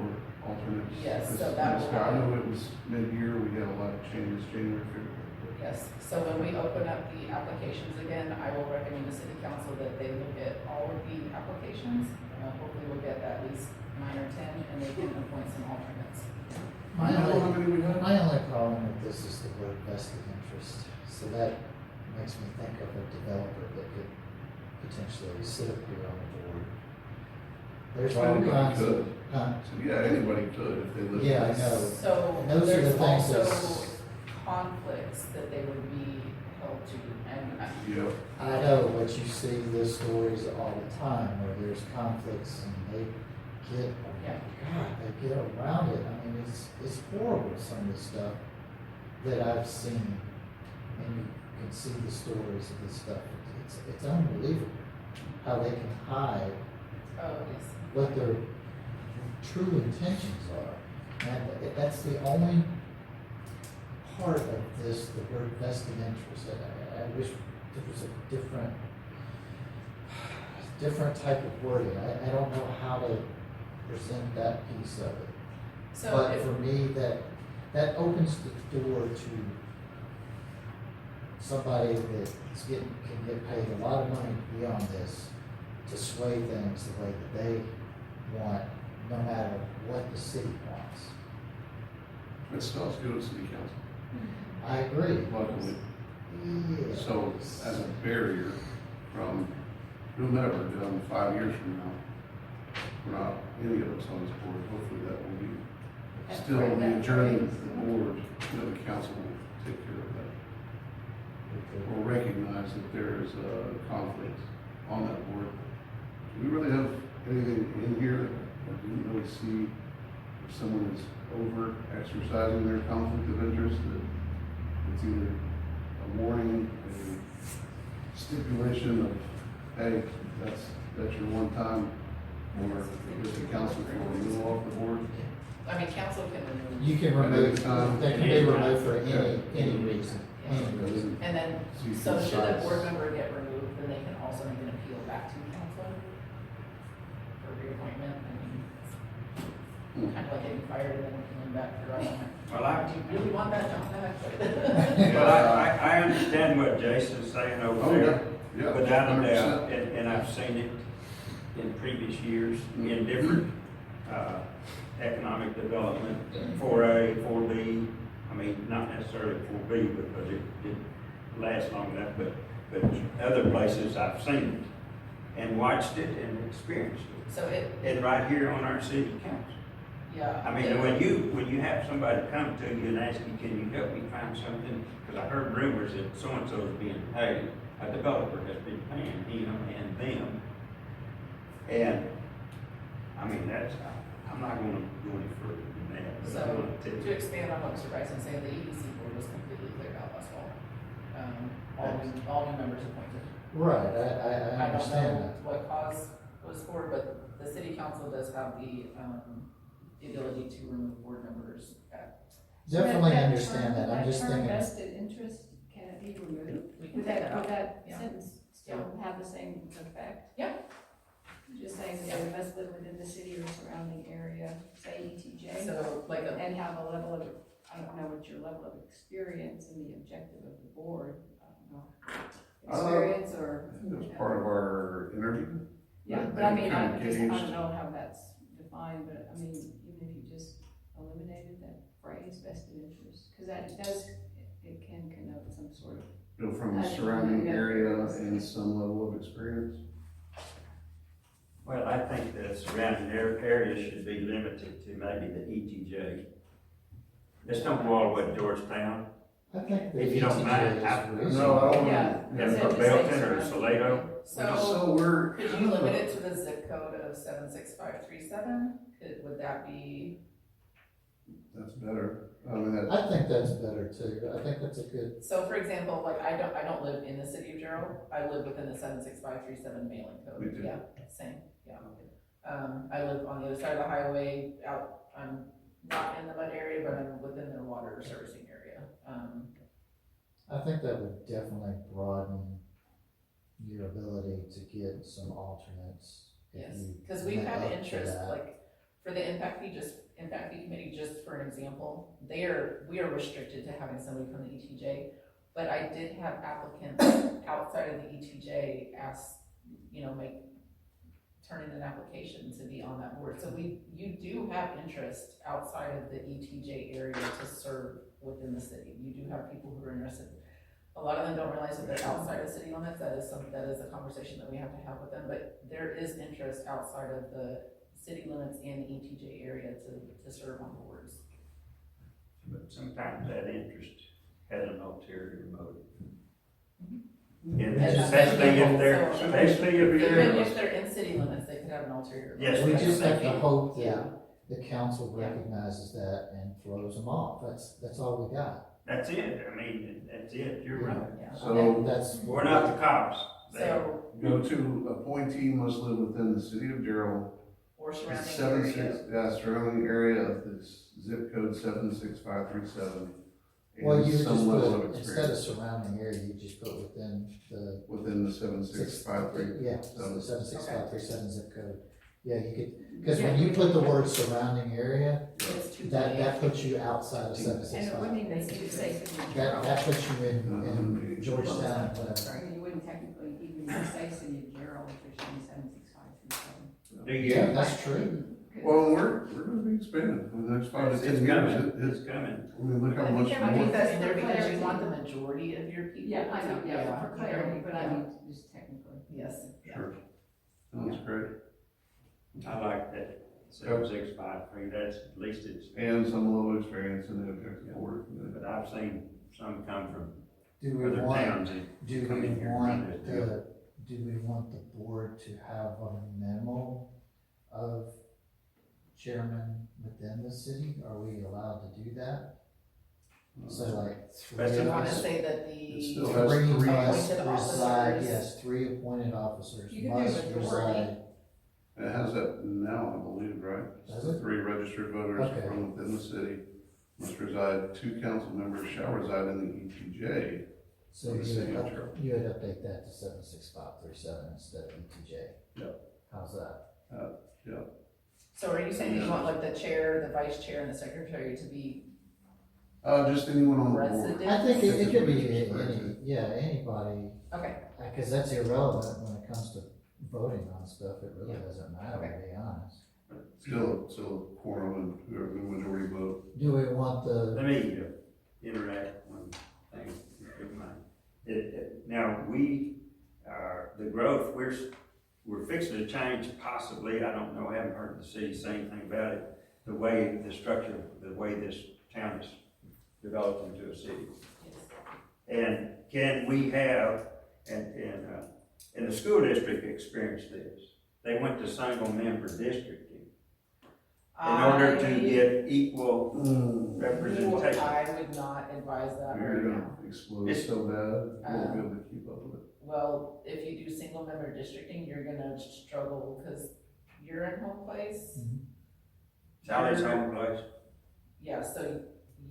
alternates? Yes, This- so that this will guy, I happen. know it was mid-year, we had a lot of changes, January, February. Yes, so when we open up the applications again, I will recommend the city council that they look at all of the applications. Hopefully we'll get at least 9 or 10, and they can appoint some alternates. My You know how only, many we have? my only problem with this is the word vested interest, so that makes me think of a developer that could potentially sit up here on the board. There's all Anybody kinds could. of, huh? So, yeah, anybody could if they live. Yeah, I know. So And those are the there's things also that's- conflicts that they would be held to, and Yep. I know, but you see the stories all the time where there's conflicts and they get, Yeah. God, they get around it. I mean, it's horrible, some of the stuff that I've seen. And you can see the stories of this stuff. It's unbelievable how they can hide oh, yes. what their true intentions are. And that's the only part of this, the word vested interest. I wish there was a different type of wording. I don't know how to present that piece of it. So But if, for me, that opens the door to somebody that can get paid a lot of money beyond this to sway things the way that they want, no matter what the city wants. It still has to go to city council, I agree. luckily. Yeah. So as a barrier from whomever done 5 years from now, we're not, any of us on this board, hopefully that will be still the adjourned board, the council will take care of that. We'll recognize that there is a conflict on that board. Do we really have anything in here that we didn't really see if someone is over exercising their conflict of interest, that it's either a warning, a stipulation of, hey, that's your one time, or if the council for renewal off the board? I mean, council can remove. You can remove, they can be removed for any reason. Any reason. And then, See so both should a sides. board member get removed, then they can also make an appeal back to council for reappointment. I mean, kind of like getting fired and then coming back for, well, do you really want that job back? I understand what Jason's saying Oh, over there. yeah, Without a 100%. doubt, and I've seen it in previous years in different, economic development, 4A, 4B, I mean, not necessarily 4B because it didn't last long enough, but other places I've seen it and watched it and experienced it. So it, And right here on our city council. yeah. I mean, when you have somebody come to you and ask you, can you help me find something? Because I heard rumors that so-and-so is being paid, a developer has been paying him and them. And, I mean, I'm not gonna go any further than that. But I So, wanna tell to you. expand on what Mr. Bryson said, the EDC board was completely cleared out last fall. All new members appointed. Right, I I don't understand know that. what cause was for, but the city council does have the ability to remove board members at. Definitely That understand term- that, I'm just term thinking, vested interest, can it be removed? We can Would take that, that would out. that Yeah. sentence still have the same effect? Yeah. Just saying that they must live within the city or surrounding area, say ETJ, So like a, and have a level of, I don't know what your level of experience and the objective of the board, I don't know. Experience or. It was part of our interview. Yeah, that but I they mean, kind I of just, I gauged. don't know how that's defined, but I mean, even if you just eliminated that phrase vested interest, cause that does, it can connote some sort of. Go from the I think surrounding we got area this. and some level of experience. Well, I think the surrounding area should be limited to maybe the ETJ. Let's don't go all the way to Georgetown. I think the If you don't mind, ETJ is No, I reasonable. don't. Yeah. And Yeah. for Belton or Salado, so So we're. could you limit it to the zip code of 76537? Would that be, That's better. I mean, that, I think that's better too, I think that's a good, so for example, like I don't live in the city of Gerald, I live within the 76537 mailing code. Me too. Yeah, same, yeah. I live on the other side of the highway, I'm not in the mud area, but I'm within their water servicing area. I think that would definitely broaden your ability to get some alternates. if Yes, you because we've went had up to interest, that. like, for the impact fee committee, just for an example, we are restricted to having somebody from the ETJ, but I did have applicants outside of the ETJ ask, turn in an application to be on that board, so you do have interest outside of the ETJ area to serve within the city, you do have people who are interested. A lot of them don't realize that they're outside of city limits, that is a conversation that we have to have with them, but there is interest outside of the city limits and the ETJ area to serve on boards. but sometimes that interest has an ulterior motive. Mhm. And And especially if they're, so- especially if Even you're, if they're in city limits, they could have an ulterior. motive. Yes, We just have to Thank you. hope that Yeah. the council Yeah. recognizes that and throws them off, that's all we got. that's it, I mean, that's it, you're right. Yeah. So- That's, We're not the cops. So, go to appointee must live within the city of Gerald. or The surrounding area. surrounding area of this zip code 76537. well, And you would just some level of put, instead of experience surrounding area, you just put within the. within the 76537. Yeah, Seven. 76537 zip code. Yeah, you could, because when you put the word surrounding area, It's too that big. puts you outside of And it wouldn't 765. even make you say city of That Gerald. puts you in Georgetown, whatever. I mean, you wouldn't technically even say city of Gerald if you're saying 76537. Do you? Yeah, that's true. Well, we're gonna be expanding in the next 5 to It's 10 years. coming, it's coming. I mean, look how much I think more. that's in there For because you clarity. want the majority of your people. Yeah, I know, yeah, for you clarity, know, but I yeah. mean, just technically. Yes, yeah. Sure. That's great. I like that, 7653, that's, at least it's, And some level of experience in the objective board. but I've seen some come from Do we other want, towns and do come we in here and want run this deal. do we want the board to have a memo of chairman within the city? Are we allowed to do that? So like three That's Do of you wanna us, say that It still the, has three three. must appointed reside, officers? yes, three appointed officers You can do must majority. reside. It has that now, I believe, right? Does it? 3 registered voters Okay. from within the city must reside, 2 council members shall reside in the ETJ. So The city of Gerald. you would update that to 76537 instead of ETJ? Yep. How's that? so are you saying you want like the chair, the vice chair, and the secretary to be Just anyone on the board. resident? I think it could be Just any, resident. yeah, anybody, Okay, because that's irrelevant when it comes to voting on stuff, it really Yeah. doesn't matter, to be honest. Still a quorum and whoever the majority vote. Do we want the, Let me interact one thing, if you don't mind. Now, the growth, we're fixing to change possibly, I don't know, I haven't heard the city say anything about it, the way this town is developed into a city. yes. And can we have, and the school district experienced this, they went to single member districting in order to get equal representation. I would not advise that You're right gonna now. explode so bad, you won't be Um, able to keep up with it. well, if you do single member districting, you're gonna struggle, cause you're in home place. Sally's home place. Yeah, so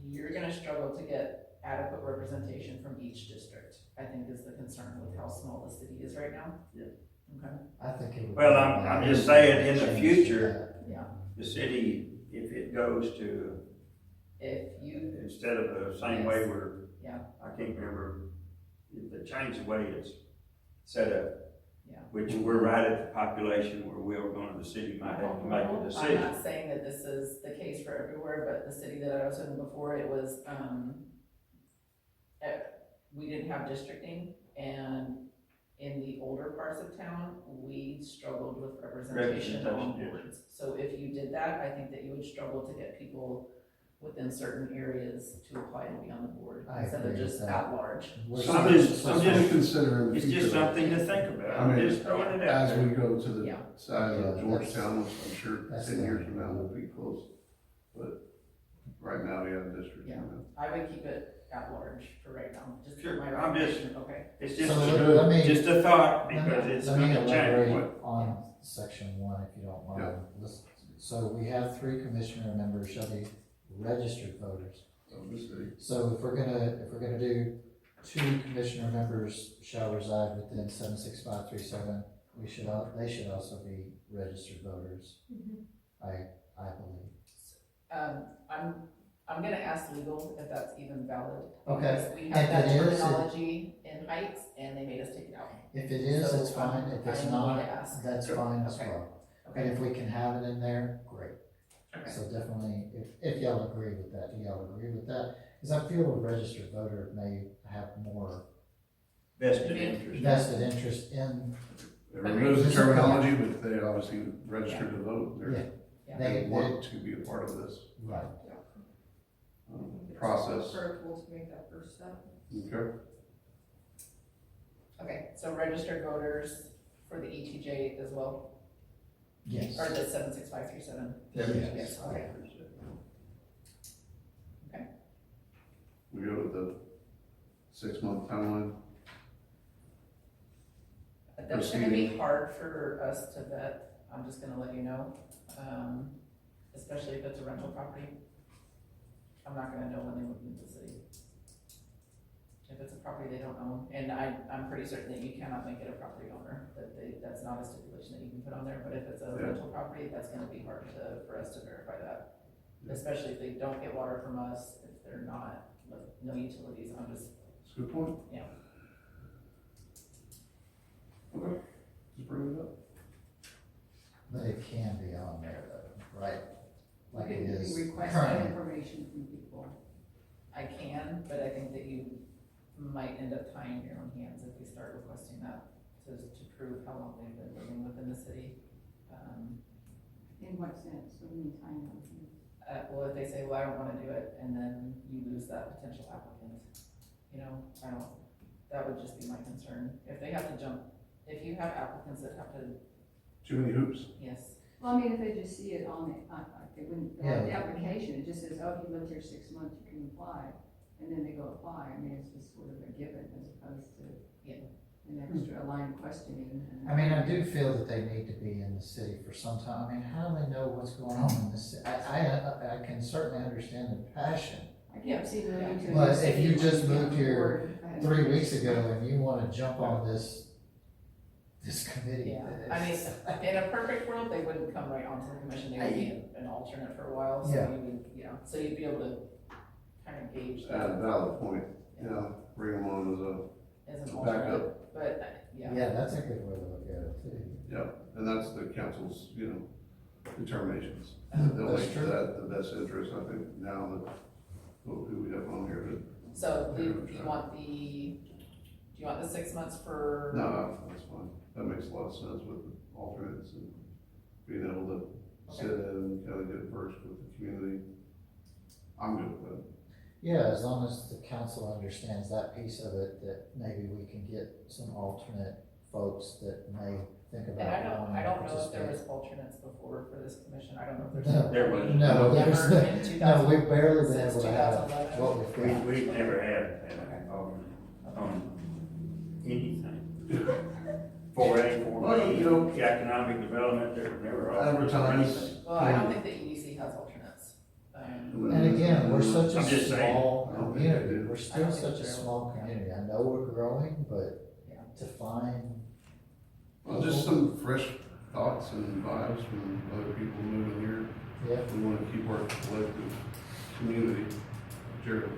you're gonna struggle to get adequate representation from each district, I think is the concern with how small the city is right now. Yeah. Okay, I think it would. Well, be I'm better just saying, in the to change future, yeah, the city, if it goes to, if you, instead of the same way Yes. we're, Yeah. I can't remember, if they change the way it's set up. Yeah. Which we're right at the population where we're going to, the city might have to make a I'm decision. not saying that this is the case for everywhere, but the city that I was in before, it was, we didn't have districting, and in the older parts of town, we struggled with representation on Representation, yes. boards. So if you did that, I think that you would struggle to get people within certain areas to apply to be on the board, I instead of agree with just that. at large. We're So I'm just- something to consider in the It's future. just something to think about, I I'm mean, just throwing it out As there. we go to the Yeah. side Yeah, of Georgetown, which I'm sure that's 10 the- years from now will be close. But right now, we have districts. Yeah. I would keep it at large for right now, just Sure, for my I'm just- recommendation, okay? It's So just, let me. just a thought, Let because me- it's let me gonna change. elaborate on section one, if you don't mind. So we have 3 commissioner members shall be registered voters. Of the city. So if we're gonna do 2 commissioner members shall reside within 76537, they should also be registered voters. I believe. I'm gonna ask legal if that's even valid. Okay. Because we had If that it is, terminology in Heights, and they made us take it out. If it is, So, it's fine. If it's I'm not, going to ask. that's fine as Okay. well. And if we can have it in there, great. Okay. So definitely, if y'all agree with that, do y'all agree with that? Because I feel a registered voter may have more Vested interest. vested interest in, It removes the terminology, but they obviously registered to vote. Yeah. They're, They- they want to be a part of this right. process. Critical to make that first step. Okay. Okay, so registered voters for the ETJ as well, Yes. or the 76537? Yes. Okay. Okay. We go with the 6-month timeline. That's gonna be hard for us to vet, I'm just gonna let you know, especially if it's a rental property. I'm not gonna know when they move into the city. If it's a property they don't own, and I'm pretty certain that you cannot make it a property owner, that's not a stipulation that you can put on there, but if it's a Yeah. rental property, that's gonna be hard for us to verify that. Especially if they don't get water from us, if they're not, like, no utilities, I'm just, That's a good point. Yeah. Okay, just bring it up. But it can be on there though, right? Like it You is can request currently. that information from people. I can, but I think that you might end up tying your own hands if we start requesting that to prove how long they've been living within the city. In what sense? What do you mean time on? Well, if they say, well, I don't wanna do it, and then you lose that potential applicant, you know, that would just be my concern. If they have to jump, if you have applicants that have to, Too many hoops. yes, Well, I mean, if they just see it on the, they wouldn't, fill out the Yeah. application, it just says, oh, if you lived here 6 months, you can apply, and then they go apply, I mean, it's just sort of a given as opposed to Yeah. an extra line of questioning. I mean, I do feel that they need to be in the city for some time. I mean, how do they know what's going on in the city? I can certainly understand the passion. I can't see moving to a But new if city you when just can't moved here afford a hundred 3 weeks years. ago and you wanna jump on this committee. yeah. I mean, in a perfect world, they wouldn't come right onto the commission, they would be an alternate for a while, so Yeah. you would, so you'd be able to kind of gauge Add that a valid point. Yeah, bring them on as an as a backup. alternate, but, yeah. Yeah, that's a good way to look at it too. Yeah, and that's the council's, determinations. Uh-huh. They'll That's make true. that the best interest, I think, now that, who we have on here. So do you want the 6 months for? No, that's fine. That makes a lot of sense with the alternates and being able to sit in and kind of get versed with the community. I'm good with that. Yeah, as long as the council understands that piece of it, that maybe we can get some alternate folks that may think And about. I don't wanting to know if there participate. was alternates before for this commission, I don't know if No. there's. There was. No, there's, Never in 2000 no, we've barely been since able to have 2011. what we've got. We've never had anything. 4A, Well, you know- 4B, economic development, they're all. Advertise. Well, I don't think the EDC has alternates. And again, we're such a I'm just saying. small I don't think they community, do. we're I still don't think such a so. small community, I know we're growing, but Yeah. to find, Well, just some fresh thoughts and vibes from other people moving here. yeah, We want to keep our collective community, Gerald,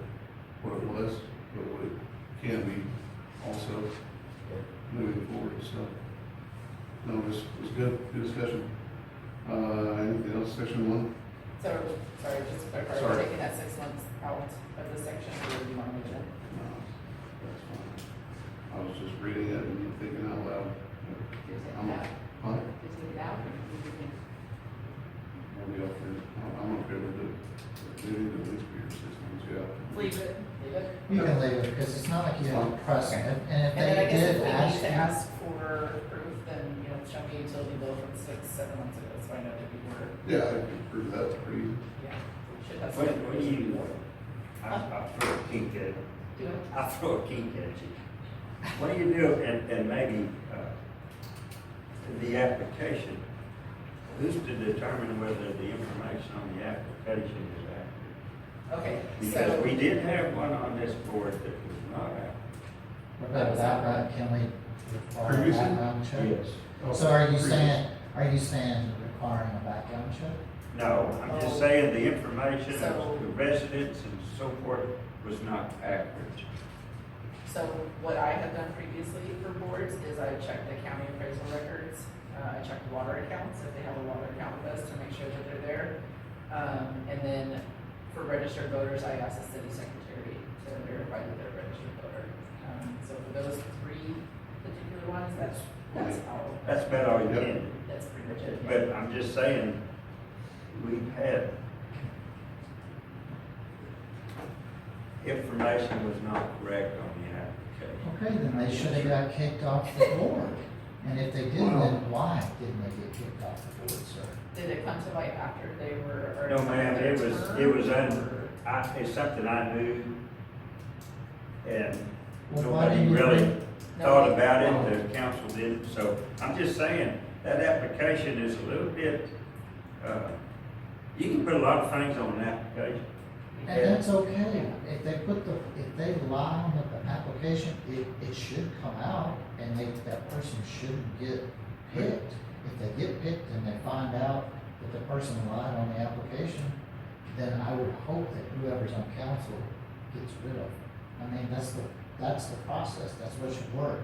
what it was, but what it can be also moving forward and stuff. No, it was good discussion. Anything else, section one? So, sorry, just to clarify, Sorry. we're taking that 6 months out of the section, or do you want to leave it in? No, that's fine. I was just reading it and thinking out loud. Just take I'm, it out, huh? just take it out, or you can, Maybe I'll figure, I'm okay with it. It needs to at least be 6 months, yeah. Leave it, leave it. you can leave it, because it's not like you have a precedent, and if And then I they guess did if we need ask to you. ask for proof, then, show me a utility bill from 6-7 months ago, so I know that we were, Yeah, I can prove that pretty easy. yeah, we should have. What do you, I'll throw a kink at, Do it. I'll throw a kink at you. What do you do, and maybe, the application, who's to determine whether the information on the application is accurate? Okay, Because so, we did have one on this board that was not accurate. What about background, can we require a Previously? background check? Oh, So are you previous. saying requiring a background check? No, I'm Oh. just saying the information So- of the residents and so forth was not accurate. so what I have done previously for boards is I checked the county appraisal records, I checked water accounts, if they have a water account with us, to make sure that they're there. And then for registered voters, I asked the city secretary to verify that they're a registered voter. So for those 3 particular ones, that's how, That's about all you Yep. can do. that's pretty much it. yeah. But I'm just saying, we've had, information was not correct on the application. Okay, then they should have got kicked off the board. And if they did, Well- then why didn't they get kicked off the board, sir? Did it come to light after they were? already No, ma'am, their it was term, it's something I knew, and Well, why nobody didn't you really bring- thought about it, the council didn't, so I'm just saying, that application is a little bit, you can put a lot of things on an application. And that's okay. If they lie on the application, it should come out and that person shouldn't get picked. If they get picked and they find out that the person lied on the application, then I would hope that whoever's on council gets rid of them. I mean, that's the process, that's what should work.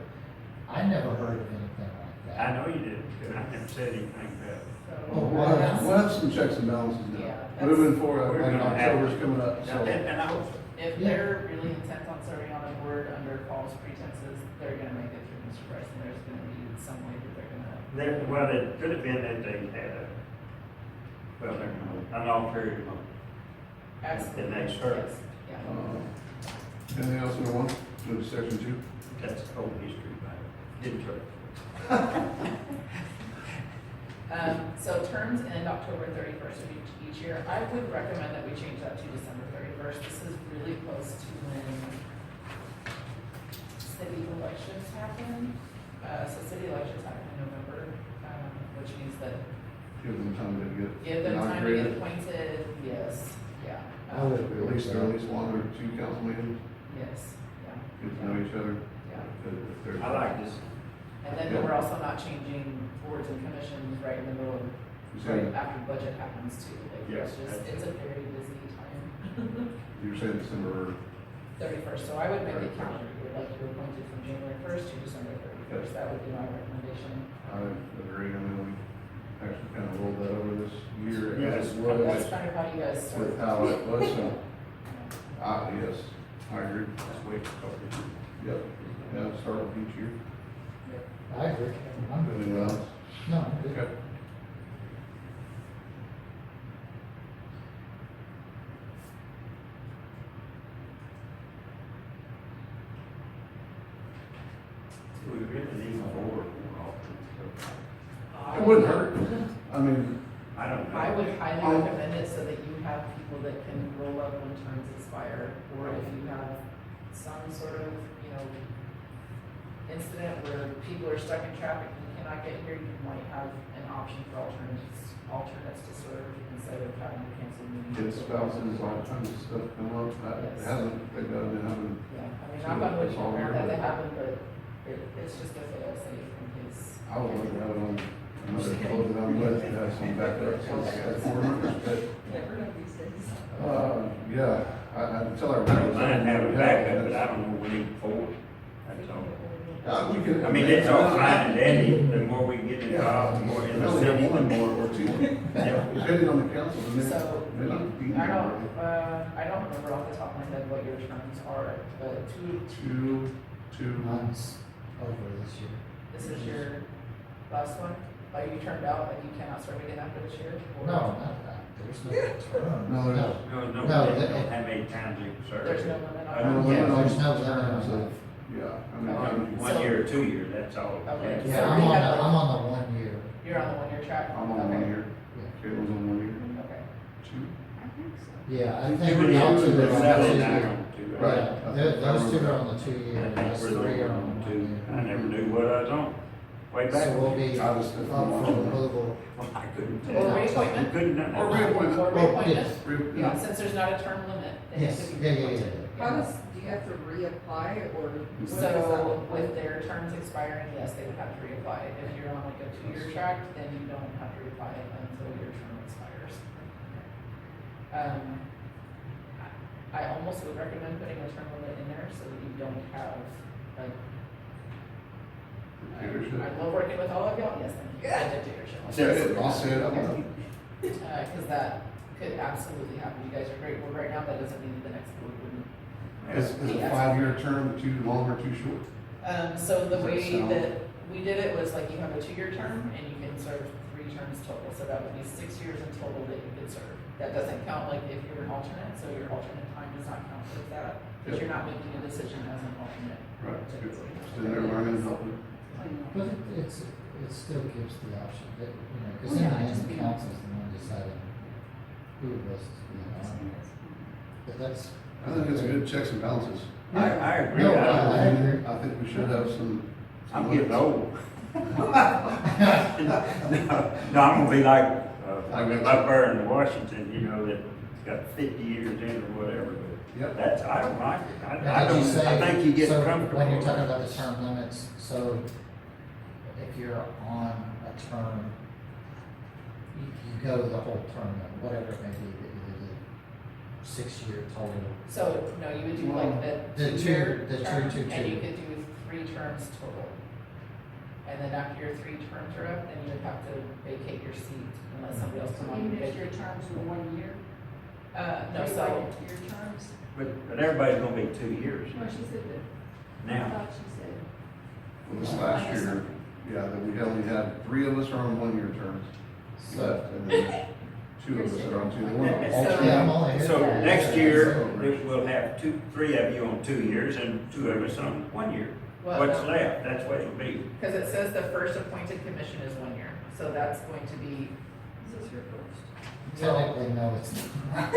I never heard of anything like I that. know you didn't, but I never said anything about it. So, We'll have some checks and balances now. Yeah, that's- Moving forward, We're like gonna have- October's coming up, so. And I hope so. if Yeah. they're really intent on serving on a board under false pretenses, they're gonna make it through Mr. Price, and there's gonna be some way that they're gonna. Well, it could have been that they had an ulterior motive. Absolutely. The next term. Yes, yeah. Anything else in one? Move to section 2. That's old history, but didn't try. So terms end October 31st of each year. I would recommend that we change that to December 31st. This is really close to when city elections happen. So city elections happen in November, which means that Give them time to get. give them time to get inaugurated. appointed, yes, yeah. I would At agree least with there are at that. least 1 or 2 council meetings, Yes, yeah, get to know each other. yeah. If they're- I like this. And then we're also not changing boards and commissions right in the middle of, You right said, after budget happens too. Like, Yes, it's just, it's a very busy time. you were saying December, 31st, so I would make it calendar year, like you're appointed from January 1st to December 31st. That would be my recommendation. I agree, I mean, we actually kind of rolled that over this year Yes. as That's was kind of how you guys start. with how it was, so, yes, I agree. Let's wait for a couple of years. Yep, yeah, start with each year. I agree. I'm good with Anything that. else? No, I'm good. Okay. We really need more often. It wouldn't hurt, I mean, I don't know. I would highly recommend it so that you have people that can roll up when terms expire, or if you have some sort of, incident where people are stuck in traffic and cannot get here, you might have an option for alternates to serve instead of having to cancel meetings. Kids, spouses, all kinds of stuff come up, that Yes. hasn't, they've got to have it. Yeah, I mean, knock on wood, you don't want that to happen, but it's just a fail safe in case. I would love to have it on another code that I'm with, to have some backup, so it's got four members, but, Never know these days. yeah, I tell I everybody. don't mind having backup, but I don't know we need four, that's all. We could. I mean, it's all fine and dandy, the more we get involved, the more in the Only city. have one more or two, Yeah. depending on the council, and then, So, they not be. I don't remember off the top of my head what your terms are, but Two, Mine's over this year. this is your last one? Like you turned out and you cannot serve again after this year? Or- No, not that, there's no term. No, there's- No, No, they that- don't have many times you can serve. There's no limit I on don't that? limit on there's no limit terms on of- Yeah, I mean, Okay. 1 year or 2 years, that's all. Okay. Yeah, So I'm we on have the, the- I'm on the 1 year. You're on the one-year track? I'm on Okay. 1 year, Caitlin's on 1 year, Okay. two. I think so. Yeah, I You think would y'all have two to are on settle the 2 down year. on two, Right. Yeah, those two are on the 2 year, I and think us we're the three are one on on the 1 two. year. I never knew what I was on, way back. So we'll be I up just, for approval. I couldn't Or tell. reappointment? You couldn't, Or no. reappointment. Or Well, reappointment? yes. Yeah, since there's not a term limit. it Yes, has to be yeah, yeah, reappointed. How does, do you have to reapply or? what does that So look like? with their terms expiring, yes, they would have to reapply. If you're on like a 2-year track, then you don't have to reapply until your term expires. I almost would recommend putting a term limit in there so that you don't have like. Dictatorship. I love working with all of y'all, yes, thank you. A dictatorship. I'll say it, I'm not. Cause that could absolutely happen. You guys are great work right now, that doesn't mean the next board wouldn't. Is a 5-year term too long or too short? So the Does that way sound- that we did it was like you have a 2-year term and you can serve 3 terms total, so that would be 6 years in total that you could serve. That doesn't count like if you're an alternate, so your alternate time does not count with that, because you're not making a decision as an alternate. Right, typically. just in there learning, helping. But it still gives the option that, you know, because Well, in yeah, the end, just the be- council's the one deciding who was to be on. But that's. I think it's a good checks and balances. I agree. No, I agree. I think we should have some. I'm getting old. No, I'm gonna be like, up there in Washington, you know, that got 50 years in or whatever, but Yep. that's, I don't like it. I Now, did you don't, say- I think you get so comfortable. when you're talking about the term limits, so if you're on a term, you go the whole term, whatever it may be, either the 6-year total. So, no, you would do like The the two- 2-year the term, 2-2-2. and you could do 3 terms total. And then after your 3 terms are up, then you would have to vacate your seat unless somebody else come on and Even if your vacate. terms were 1 year? No, Three so, Your terms? But everybody's gonna be 2 years No, she said that, I now. thought she said. Well, this last year, yeah, that we only had 3 of us are on 1-year terms left, and then 2 of us are on 2. The one So- alternate- Yeah, I'm only here. So Yeah. next year, we'll have 3 of you on 2 years and 2 of us on 1 year. well, What's no, left, that's what it'll be. because it says the first appointed commission is 1 year, so that's going to be. Is this your first? Technically, no, it's not.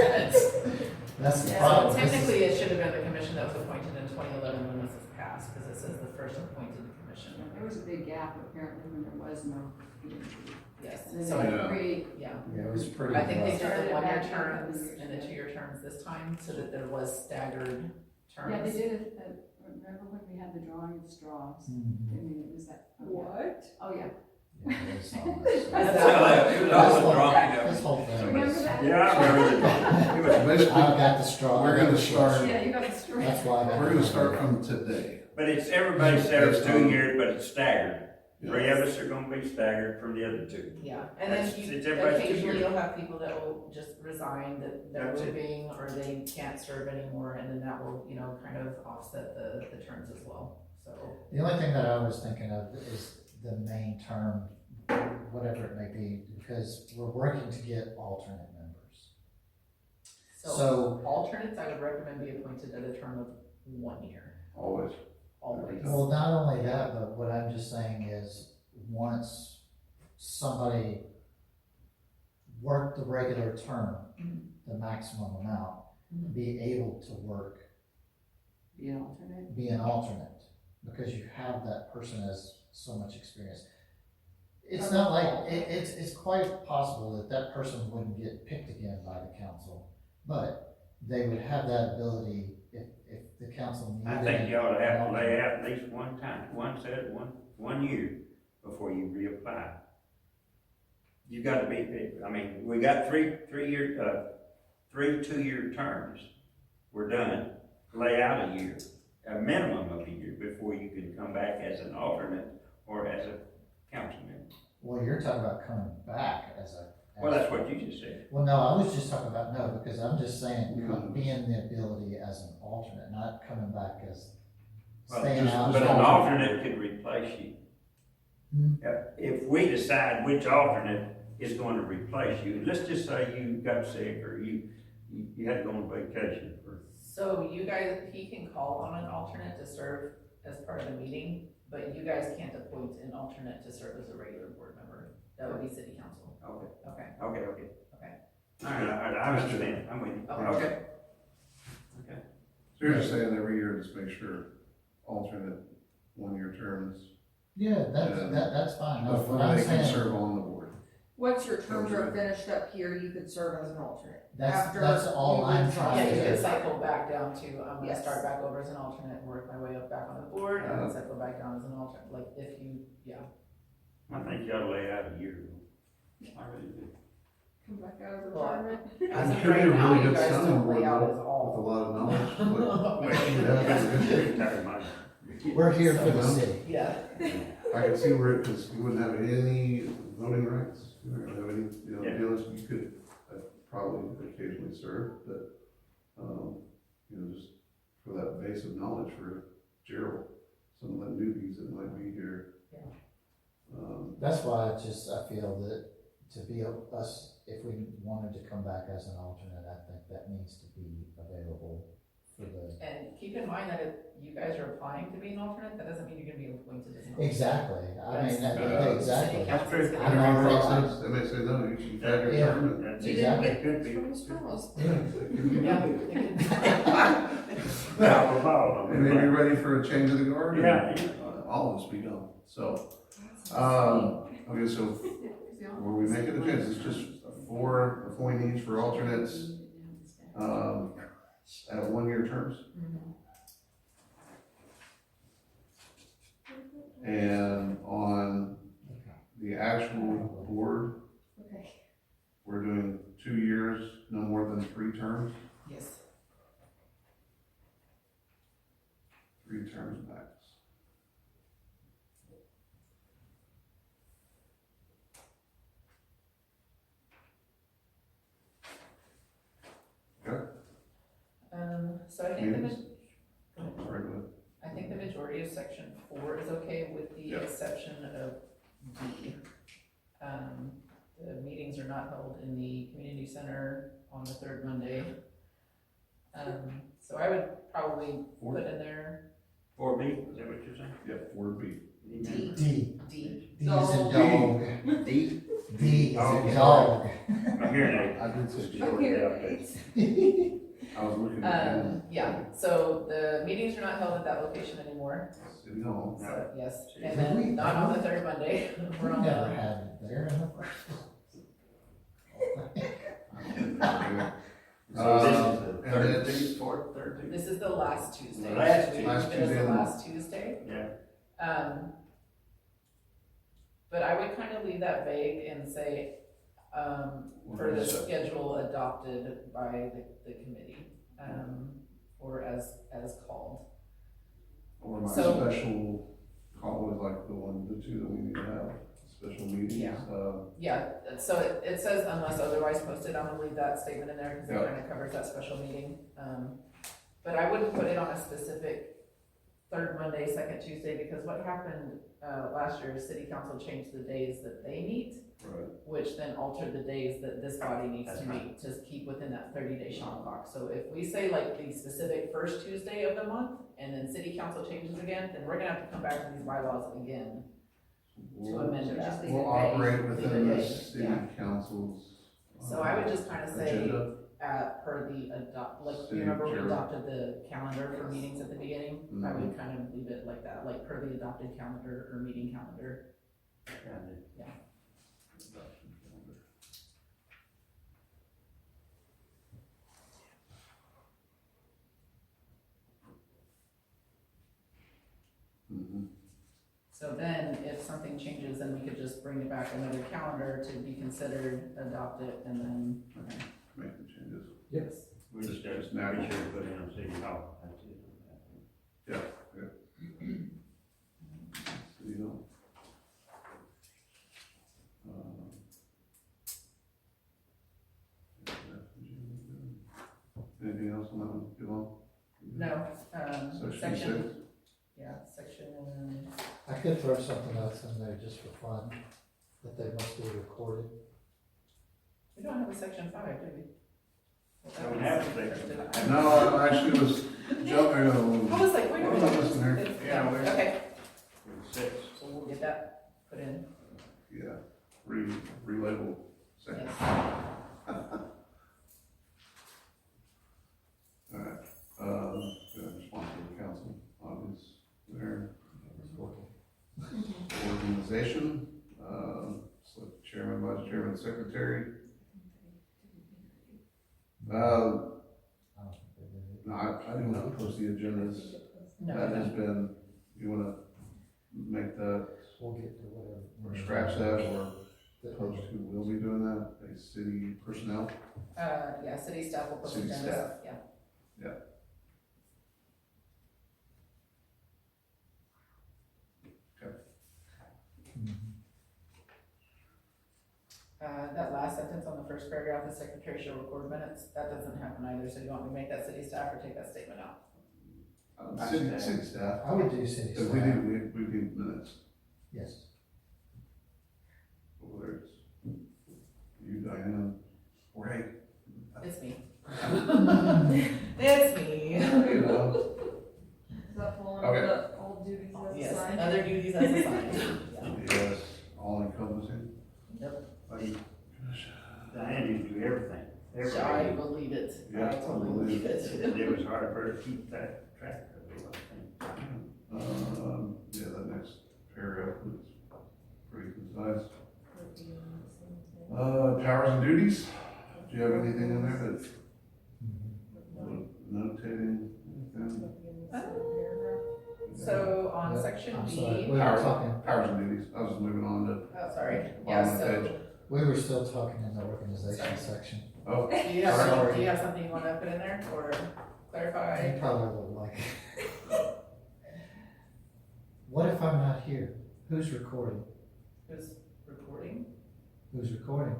That's the So problem. This is- technically, it should have been the commission that was appointed in 2011 when this was passed, because it says the first appointed commission. There was a big gap apparently when there was no PNC. Yes, And so, then Yeah. yeah. Yeah, it was pretty. I think they rough. did the Started 1-year back in a couple terms years and the ago. 2-year terms this time, so that there was staggered terms. Yeah, they did it, remember when we had the drawing of straws? I Mhm. mean, it was that. oh, yeah. What? Oh, yeah. Yeah, it was all this. It was all drawing This up. whole thing. Remember was- that? Yeah, I remember that. It was- Basically, I got the straw. We're gonna start- Yeah, you got the straw. That's why I got. we're gonna start from today. But it's, everybody serves 2 years, but it's staggered. Yeah. 3 of us are gonna be staggered from the other 2. Yeah, and then It's you, everybody's 2 occasionally years. you'll have people that will just resign, that they're That's it. moving, or they can't serve anymore, and then that will, you know, kind of offset the terms as well, so. The only thing that I was thinking of is the main term, whatever it may be, because we're working to get alternate members. So- Alternates, I would recommend be appointed at a term of 1 year, Always. always. Well, not only that, but what I'm just saying is, once somebody worked the regular term, the maximum amount, Mhm. be able to work, Be an alternate. be an alternate. because you have that person has so much experience. It's not like, it's quite possible that that person wouldn't get picked again by the council, but they would have that ability if the council needed. I think you ought to have to lay out at least one time, one year before you reapply. You gotta be, I mean, we got three 2-year terms. We're done. Lay out a year, a minimum of a year before you can come back as an alternate or as a council member. Well, you're talking about coming back as a. Well, that's what you just said. Well, no, I was just talking about, no, because I'm just saying, being the ability as an alternate, not coming back as Well, staying out. But an alternate could replace you. Hmm. If we decide which alternate is going to replace you, let's just say you got sick or you had to go on vacation for. So you guys, he can call on an alternate to serve as part of the meeting, but you guys can't appoint an alternate to serve as a regular board member. That would be city council. Okay. Okay. Okay. Okay. All right, I understand, I'm with you. Okay. Okay. So you're just saying every year, just make sure alternate 1-year terms Yeah, that's fine, no, before what I'm they can saying, serve on the board. Once your terms are finished up here, you could serve as an alternate. that's After all you I'm withdraw. Yeah, trying you to can do. cycle back down to, I'm gonna Yes. start back over as an alternate, work my way up back on the board, and then Yeah. cycle back down as an alternate, like if you, yeah. I think you ought to lay out a year. I really do. Come back out of Well, retirement. As You of could be right a now, really you good guys sounding don't board lay out with as a all. lot of knowledge, but Retired mind. We're here for the So- city. Yeah. I can see where, because you wouldn't have any voting rights, you wouldn't have any, Yeah. dealings, you could probably occasionally serve, but, just for that base of knowledge for Gerald, some of the newbies that might be here. Yeah. That's why I feel that to be us, if we wanted to come back as an alternate, I think that needs to be available for the. And keep in mind that if you guys are applying to be an alternate, that doesn't mean you're gonna be appointed as an alternate. Exactly, I mean, That's- exactly. City That's true. council's I'm gonna- already- Process, they may say, no, you've had your Yeah. term. and- That's Exactly. It could be. From the straws. Yeah. Now, the ball, They may be ready for a change of the guard. and, Yeah. All of us be done, so, okay, so were we making the change, it's just 4 appointees for alternates, at 1-year terms? Mhm. And on the actual board, Okay. we're doing 2 years, no more than 3 terms, Yes. 3 terms max. So I think the, Meetings? Sorry, go ahead. I think the majority of section 4 is okay with the Yep. exception of D. The meetings are not held in the community center on the 3rd Monday. So I would probably put in there 4B, is that what you're saying? Yeah, 4B. D, D. D is in dog, D? D is Okay. in dog. I'm hearing that. I did say, I'm here. I was looking at Yeah, so the meetings are not held at that location anymore, City Hall. so yes, and Have we- then not on the 3rd Monday. We're on Never the, had it there in the first. So this is the and third, it's- fourth, 13th? this is the last Tuesday. Last We Last keep it as Tuesday the of the last Tuesday. Yeah. But I would kind of leave that vague and say, for the schedule adopted by the committee, or as called. Or my So- special call is like the 2 that we need to have, special meetings. Yeah. Yeah, so it says unless otherwise posted, I'm gonna leave that statement in there because it Yeah. kind of covers that special meeting. But I wouldn't put it on a specific 3rd Monday, 2nd Tuesday, because what happened, last year is city council changed the days that they meet, Right. which then altered the days that this body needs That's to right. meet to keep within that 30-day shot clock. So if we say like the specific first Tuesday of the month, and then city council changes again, then we're gonna have to come back to these bylaws again to We'll, amend that. we'll operate Leave within it the vague, city yeah. council's. So I would just kind of say, agenda. per the like, you City remember we Journal. adopted the calendar for meetings at the beginning? I Mhm. would kind of leave it like that, like per the adopted calendar or meeting calendar. Yeah. Mhm. So then, if something changes, then we could just bring it back another calendar to be considered, adopt it, and then, okay. Make the changes. Yes. We just, Just be natural. sure to put it on City Hall, that's it. You know. Anything else on that one, Yvonne? No, Section six? Yeah, section, I could throw something else in there just for fun, that they must be recorded. we don't have a section 5, do we? Well, that Don't was- have a section five. No, I actually was jumping. I was like, wait a What am I missing minute. there? It's- Yeah, we're- Okay, With six. so we'll get that put in. Yeah, relabel section. Yes. Alright, gonna respond to the council, obvious, there. Organization, select chairman, vice chairman, secretary. I don't think they No, I didn't want to post the agendas, No, that has no. been, you wanna make that, did. We'll get to whatever. or scratch that, or post who will be doing that, a city personnel? Yeah, city staff will post City agendas, staff. yeah. That last sentence on the first paragraph, the secretary shall record minutes, that doesn't happen either, so you want me to make that city staff or take that statement out? City staff, I would do city because staff, we need minutes, yes. whether it's you, Diane, or hey, It's me. It's me. you know, Does that fall Okay. under the old duties as Yes, assigned? other duties as assigned. Yeah. yes, all encompassing. Yep. Diane used to do everything. So I believe it, I Yeah, totally believe believe it. It was hard for her to keep that track of it, I think. Yeah, that next paragraph was pretty concise. Powers and duties, do you have anything in there that, notating, anything? So on Yeah, section I'm B, sorry, we were Powers, talking, powers and duties, I was moving on to, oh, sorry, bottom yeah, of the so, page. we were still talking in the organization section. Oh, do you Sorry. have something you wanna put in there, or clarify? You probably would like. What if I'm not here? Who's recording? Who's recording? Who's recording?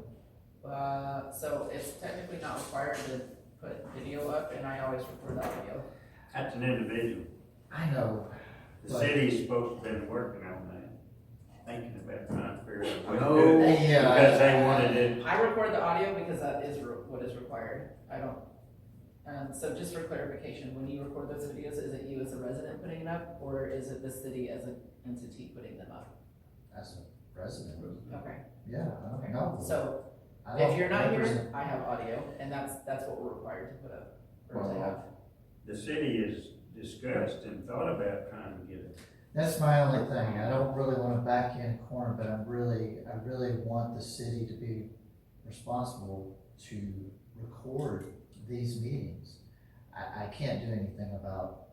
So it's technically not required to put video up, and I always record that video. That's an individual. I know, The But- city's supposed to have been working on that, thinking about trying to figure out what to No. do. yeah. Because they wanted it, I record the audio because that is what is required. I don't, so just for clarification, when you record those videos, is it you as a resident putting it up, or is it the city as an entity putting them up? As a resident, Okay, yeah, I don't know. so I don't if you're not represent- here, I have audio, and that's what we're required to put up, or to Wow. have. the city has discussed and thought about trying to get it. That's my only thing, I don't really wanna back you in a corner, but I really want the city to be responsible to record these meetings. I can't do anything about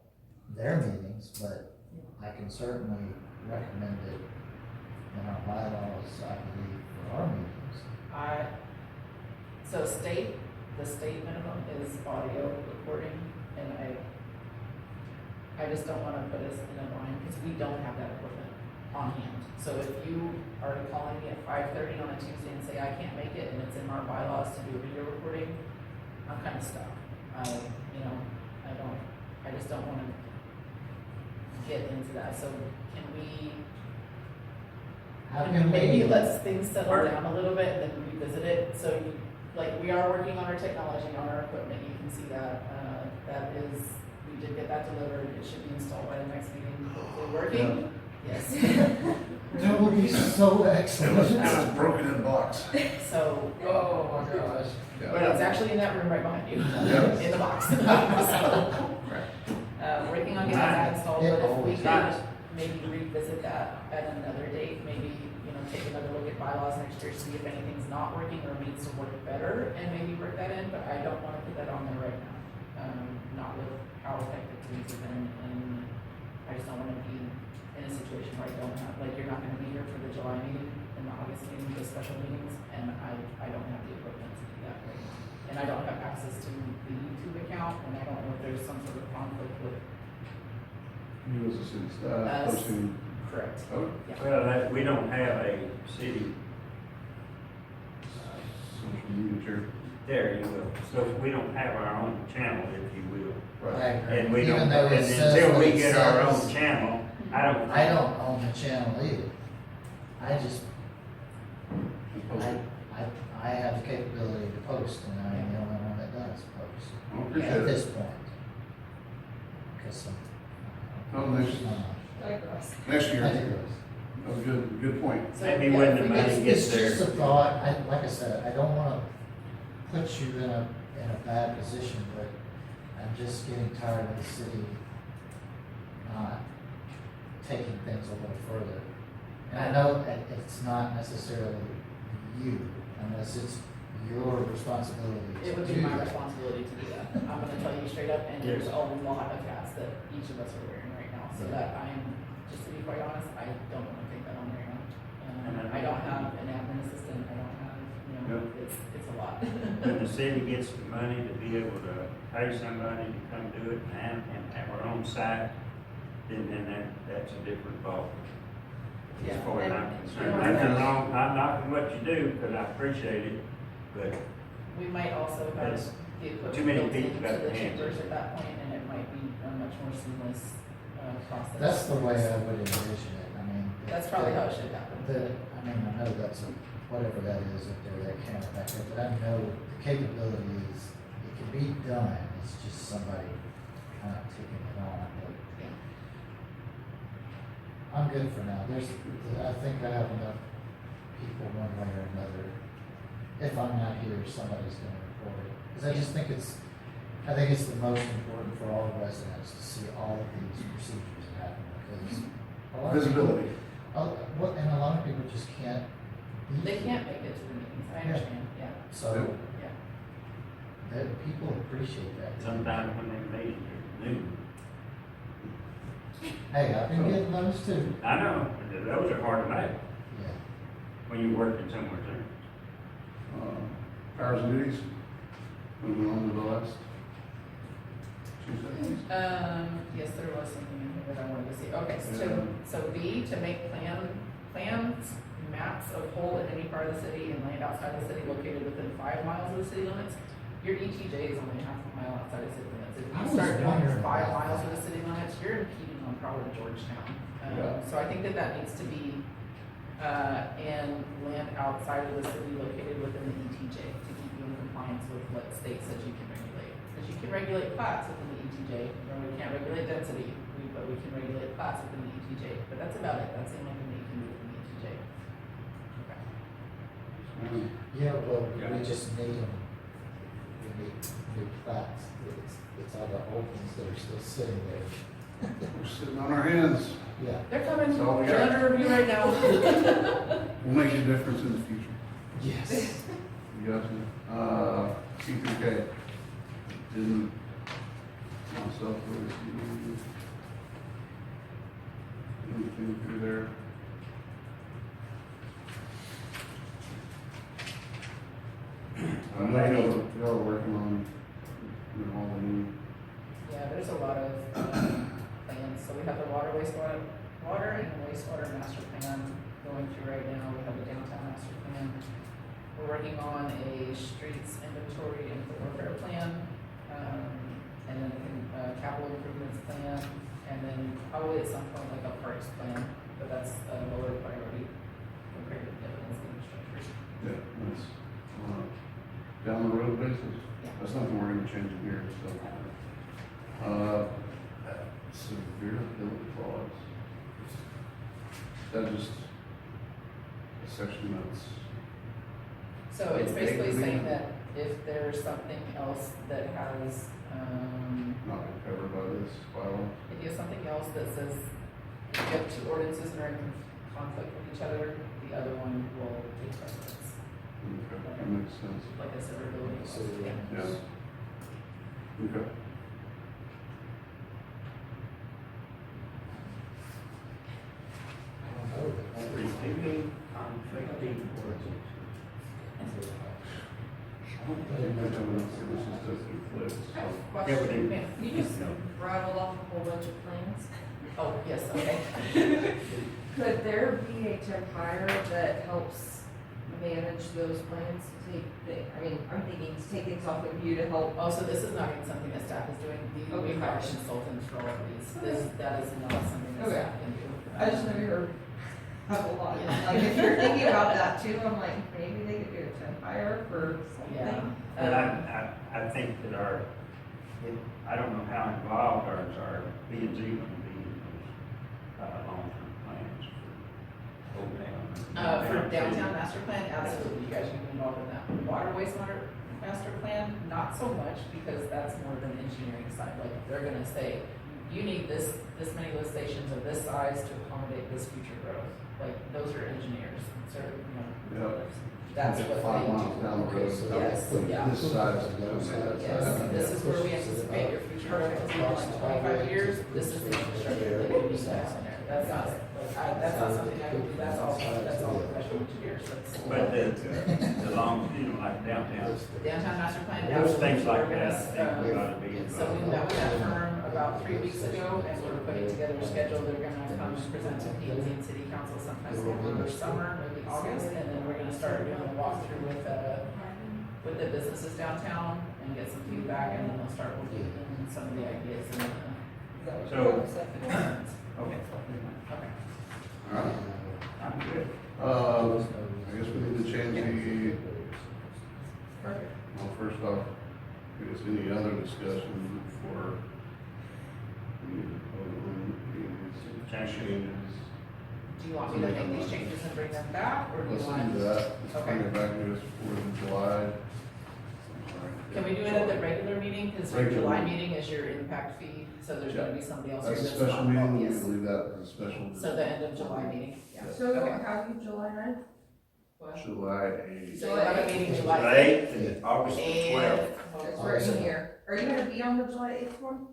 their meetings, but I can certainly recommend it in our bylaws, I believe, for our meetings. So the state minimum is audio recording, and I just don't wanna put us in a bind, because we don't have that equipment on hand. So if you are calling me at 5:30 on a Tuesday and say I can't make it, and it's in our bylaws to do a video recording, I'm kinda stuck. I just don't wanna get into that, so can we, How can maybe we, let's things settle down a little bit and then revisit it, so you, like, we are working on our technology, on our equipment, you can see that, we did get that delivered, it should be installed by the next meeting, hopefully working. Yes. That would be so It was excellent. broken in box. So, Oh my gosh. well, it's actually in that room right behind you, Yeah. in the box. So, working on getting that installed, but if we could maybe revisit that at another date, maybe, you know, take another look at bylaws next year, see if anything's not working or needs to work better, and maybe work that in, but I don't wanna put that on there right now. Not with how effective things have been, and I just don't wanna be in a situation where I don't have, like, you're not gonna be here for the July meeting and the August meeting, the special meetings, and I don't have the equipment to do that right now. And I don't have access to the YouTube account, and I don't know if there's some sort of conflict with. You as a city staff, Us. posting, Correct. oh, Well, we don't have a city, social media chair. there you go, so we don't have our own channel, if you will. I agree. And we Even don't, though and it says until what we it get our own says, channel, I I don't own the channel either. I just, Just post it. I have the capability to post, and I am the only one that does post I appreciate at it. this point. Because Oh, next, next year. Oh, good point. So, Maybe yeah, when if the we money could- It's, gets it's just there. a thought, like I said, I don't wanna put you in a bad position, but I'm just getting tired of the city not taking things a little further. And I know that it's not necessarily you, unless it's your responsibility to do that. It would be my responsibility to do that. I'm gonna tell you straight up, and there's a lot of hats that each of us are wearing right now, so that I'm, just to be quite honest, I don't wanna take that on right now. I don't have an admin assistant, I don't have, you know, it's a lot. When the city gets the money to be able to pay somebody to come do it and have our own site, then that's a different ball. As Yeah, far as and, I'm you concerned, know, nothing wrong, I'm knocking what you do, because I appreciate it, but We might also have That's the equipment too many built people into got the their hands chambers in it. at that point, and it might be a much more seamless, process. That's the way I would envision it, I mean. That's probably how it should happen. I mean, I know that's whatever that is up there, that camera back there, but I know the capability is, it can be done, it's just somebody kind of taking it on, but I'm good for now, I think I have enough people one way or another. If I'm not here, somebody's gonna report it, because I just think I think it's the most important for all residents to see all of these procedures happen, because a lot of people- Visibility. and a lot of people just can't. be They here. can't make it to the meetings, I understand, yeah. So, Yeah. that people appreciate that. sometimes when they meet at noon, Hey, I've been getting those too. I know, those are hard to make Yeah. when you're working somewhere there. Powers and duties, moving on to the last Tuesday. Yes, there was something in here that I wanted to see. Okay, so B, to make plans, maps of whole and any part of the city and land outside the city located within 5 miles of the city limits. Your ETJ is only half a mile outside of city limits. If I you was start doing wondering 5 about miles of that. the city limits, you're impeding on probably Georgetown. Yeah. So I think that needs to be, and land outside of the city located within the ETJ to keep you in compliance with what state says you can regulate. Because you can regulate plats within the ETJ, or we can't regulate density, but we can regulate plats within the ETJ. But that's about it, that's the only thing that you can do within the ETJ. Okay. Yeah, well, Yeah. we just need them. We need new plats. It's all the old ones that are still sitting there. We're sitting on our hands. Yeah. They're coming, So we they're got- under review right now. We'll make a difference in the future. Yes. You got to, C3K. Didn't, myself, anything through there. I know y'all are working on, you know, all the new, Yeah, there's a lot of, plans, so we have the water and wastewater master plan going through right now, we have the downtown master plan. We're working on a streets inventory and thoroughfare plan, and then capital improvements plan, and then probably at some point like a parks plan, but that's a lower priority compared to the other infrastructure. yeah, that's, down the road basis. Yeah. That's nothing we're gonna change in here, so. Severe bill clause. that just a section that's, So it's basically saying that if there's something else that has, not covered by this bylaw? if you have something else that says, if you have two ordinances that are in conflict with each other, the other one will take precedence, Okay, that makes sense. like a severability. So, Yeah. Yeah. Okay. Repealing conflicting ordinances. I think that this is just conflicts, so. Question, Ma'am. you just rattled off a whole bunch of plans. Oh, yes, okay. Could there be a temp hire that helps manage those plans? I mean, I'm thinking to take things off of you to help. Oh, so this is not even something that staff is doing, we Okay. hire consultants for all of these, that is not something that Okay. staff can do. I just know you're have a lot. Yeah. Like, if you're thinking about that too, I'm like, maybe they could do a temp hire for Yeah. something. But I think that I don't know how involved our P and Z going to be in those, long-term plans for Old Town. For downtown master plan, absolutely, you guys can be involved in that. Water wastewater master plan, not so much, because that's more of an engineering side, like, they're gonna say, you need this many lift stations of this size to accommodate this future growth. Like, those are engineers, so, Yeah. that's what 5 they miles do. down the road. Yes, yeah. This side, this side. Yes, this is where we anticipate your future growth to be in like 25 years, this is the infrastructure that you need to have in there. That's not something I would do, that's all professional engineers, that's. But the long, like downtown, Downtown master plan. those things like we're that, gonna, I think we ought to be So we involved. met with that firm about 3 weeks ago, and we're putting together a schedule, they're gonna come and present to P and Z City Council sometime over summer, maybe August, and then we're gonna start doing a walkthrough with the businesses downtown, and get some feedback, and then we'll start looking in some of the ideas and, So- the concerns. Okay, Okay. All right. I'm good. I guess we need to change the, Perfect. well, first off, I guess any other discussion for we need to vote on these changes. Do you want me to make these changes and bring them back, or do you Let's want? do that. Let's bring Okay. it back to us for July. I'm sorry. Can we do it at the regular meeting, because your Regular July meeting. meeting is your impact fee, so there's gonna be somebody else here That's a that's special not meeting, involved, we yes. can leave that as a special. So the end of July meeting, yeah. So Okay. have you July 9th? What? July 8th. So you'll have a meeting July July 8th. 8th and August the 12th. It's written here. Are you gonna be on the July 8th one?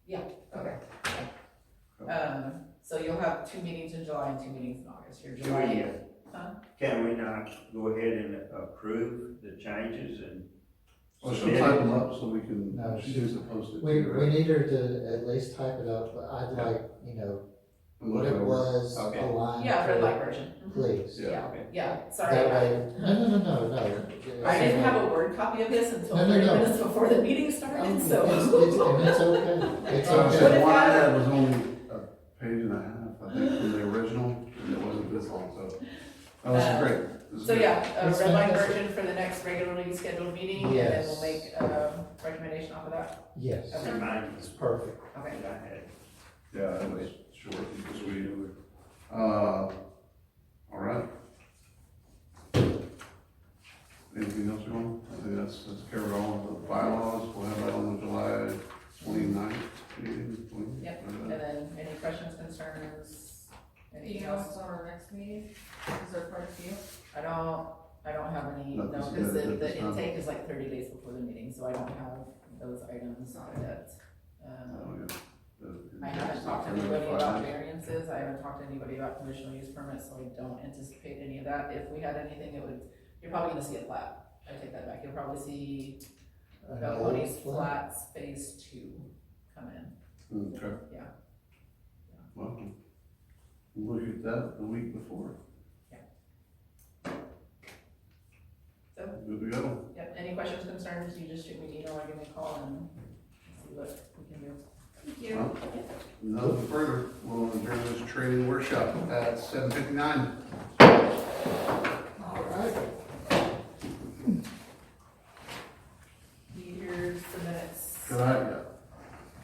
Yeah. Okay. So you'll have 2 meetings in July and 2 meetings in August, your Do July we, 8th. Huh? Can we not go ahead and approve the changes and Well, she'll submit type it? them up so we can, No, she needs to post it. We, too, we right? need her to at least type it up, but I'd Yeah. like, And what look it over. was Okay. aligned. Yeah, red to- light version. Please. Yeah. Yeah, yeah, sorry. That I way, no. I didn't have a Word copy of this until No, 30 no. minutes before the meeting started, so. And it's okay, it's So What the if one I I- had was only a page and a half, I think, from the original, and it wasn't this long, so. Oh, this is great. This is So good. yeah, a It's red light fantastic. version for the next regularly scheduled meeting, and then Yes. we'll make a recommendation off of that. Yes, Okay. remind it's us perfect. Okay. that I had? Yeah, it was short and sweet. All right. Anything else you want? I think that's covered all of the bylaws, we'll have that on the July 29th meeting. Yep. And then any questions, concerns, anything Anything else else? on our next meeting? Is there quite a few? I don't have any, no, Nothing's because good at the this time. intake is like 30 days before the meeting, so I don't have those items yet. I haven't talked to anybody about variances, I haven't talked to anybody about conditional use permits, so I don't anticipate any of that. If we had anything, you're probably gonna see a plat, I take that back, you'll probably see An Balcones old flat. Flats Phase 2 come in. Okay. Yeah. Well, we'll look at that the week before. So, Good to go. yep, any questions, concerns, you just shoot me an email or give me a call and see what we can do. Thank you. Well, nothing further, we'll adjourn this training workshop at 7:59.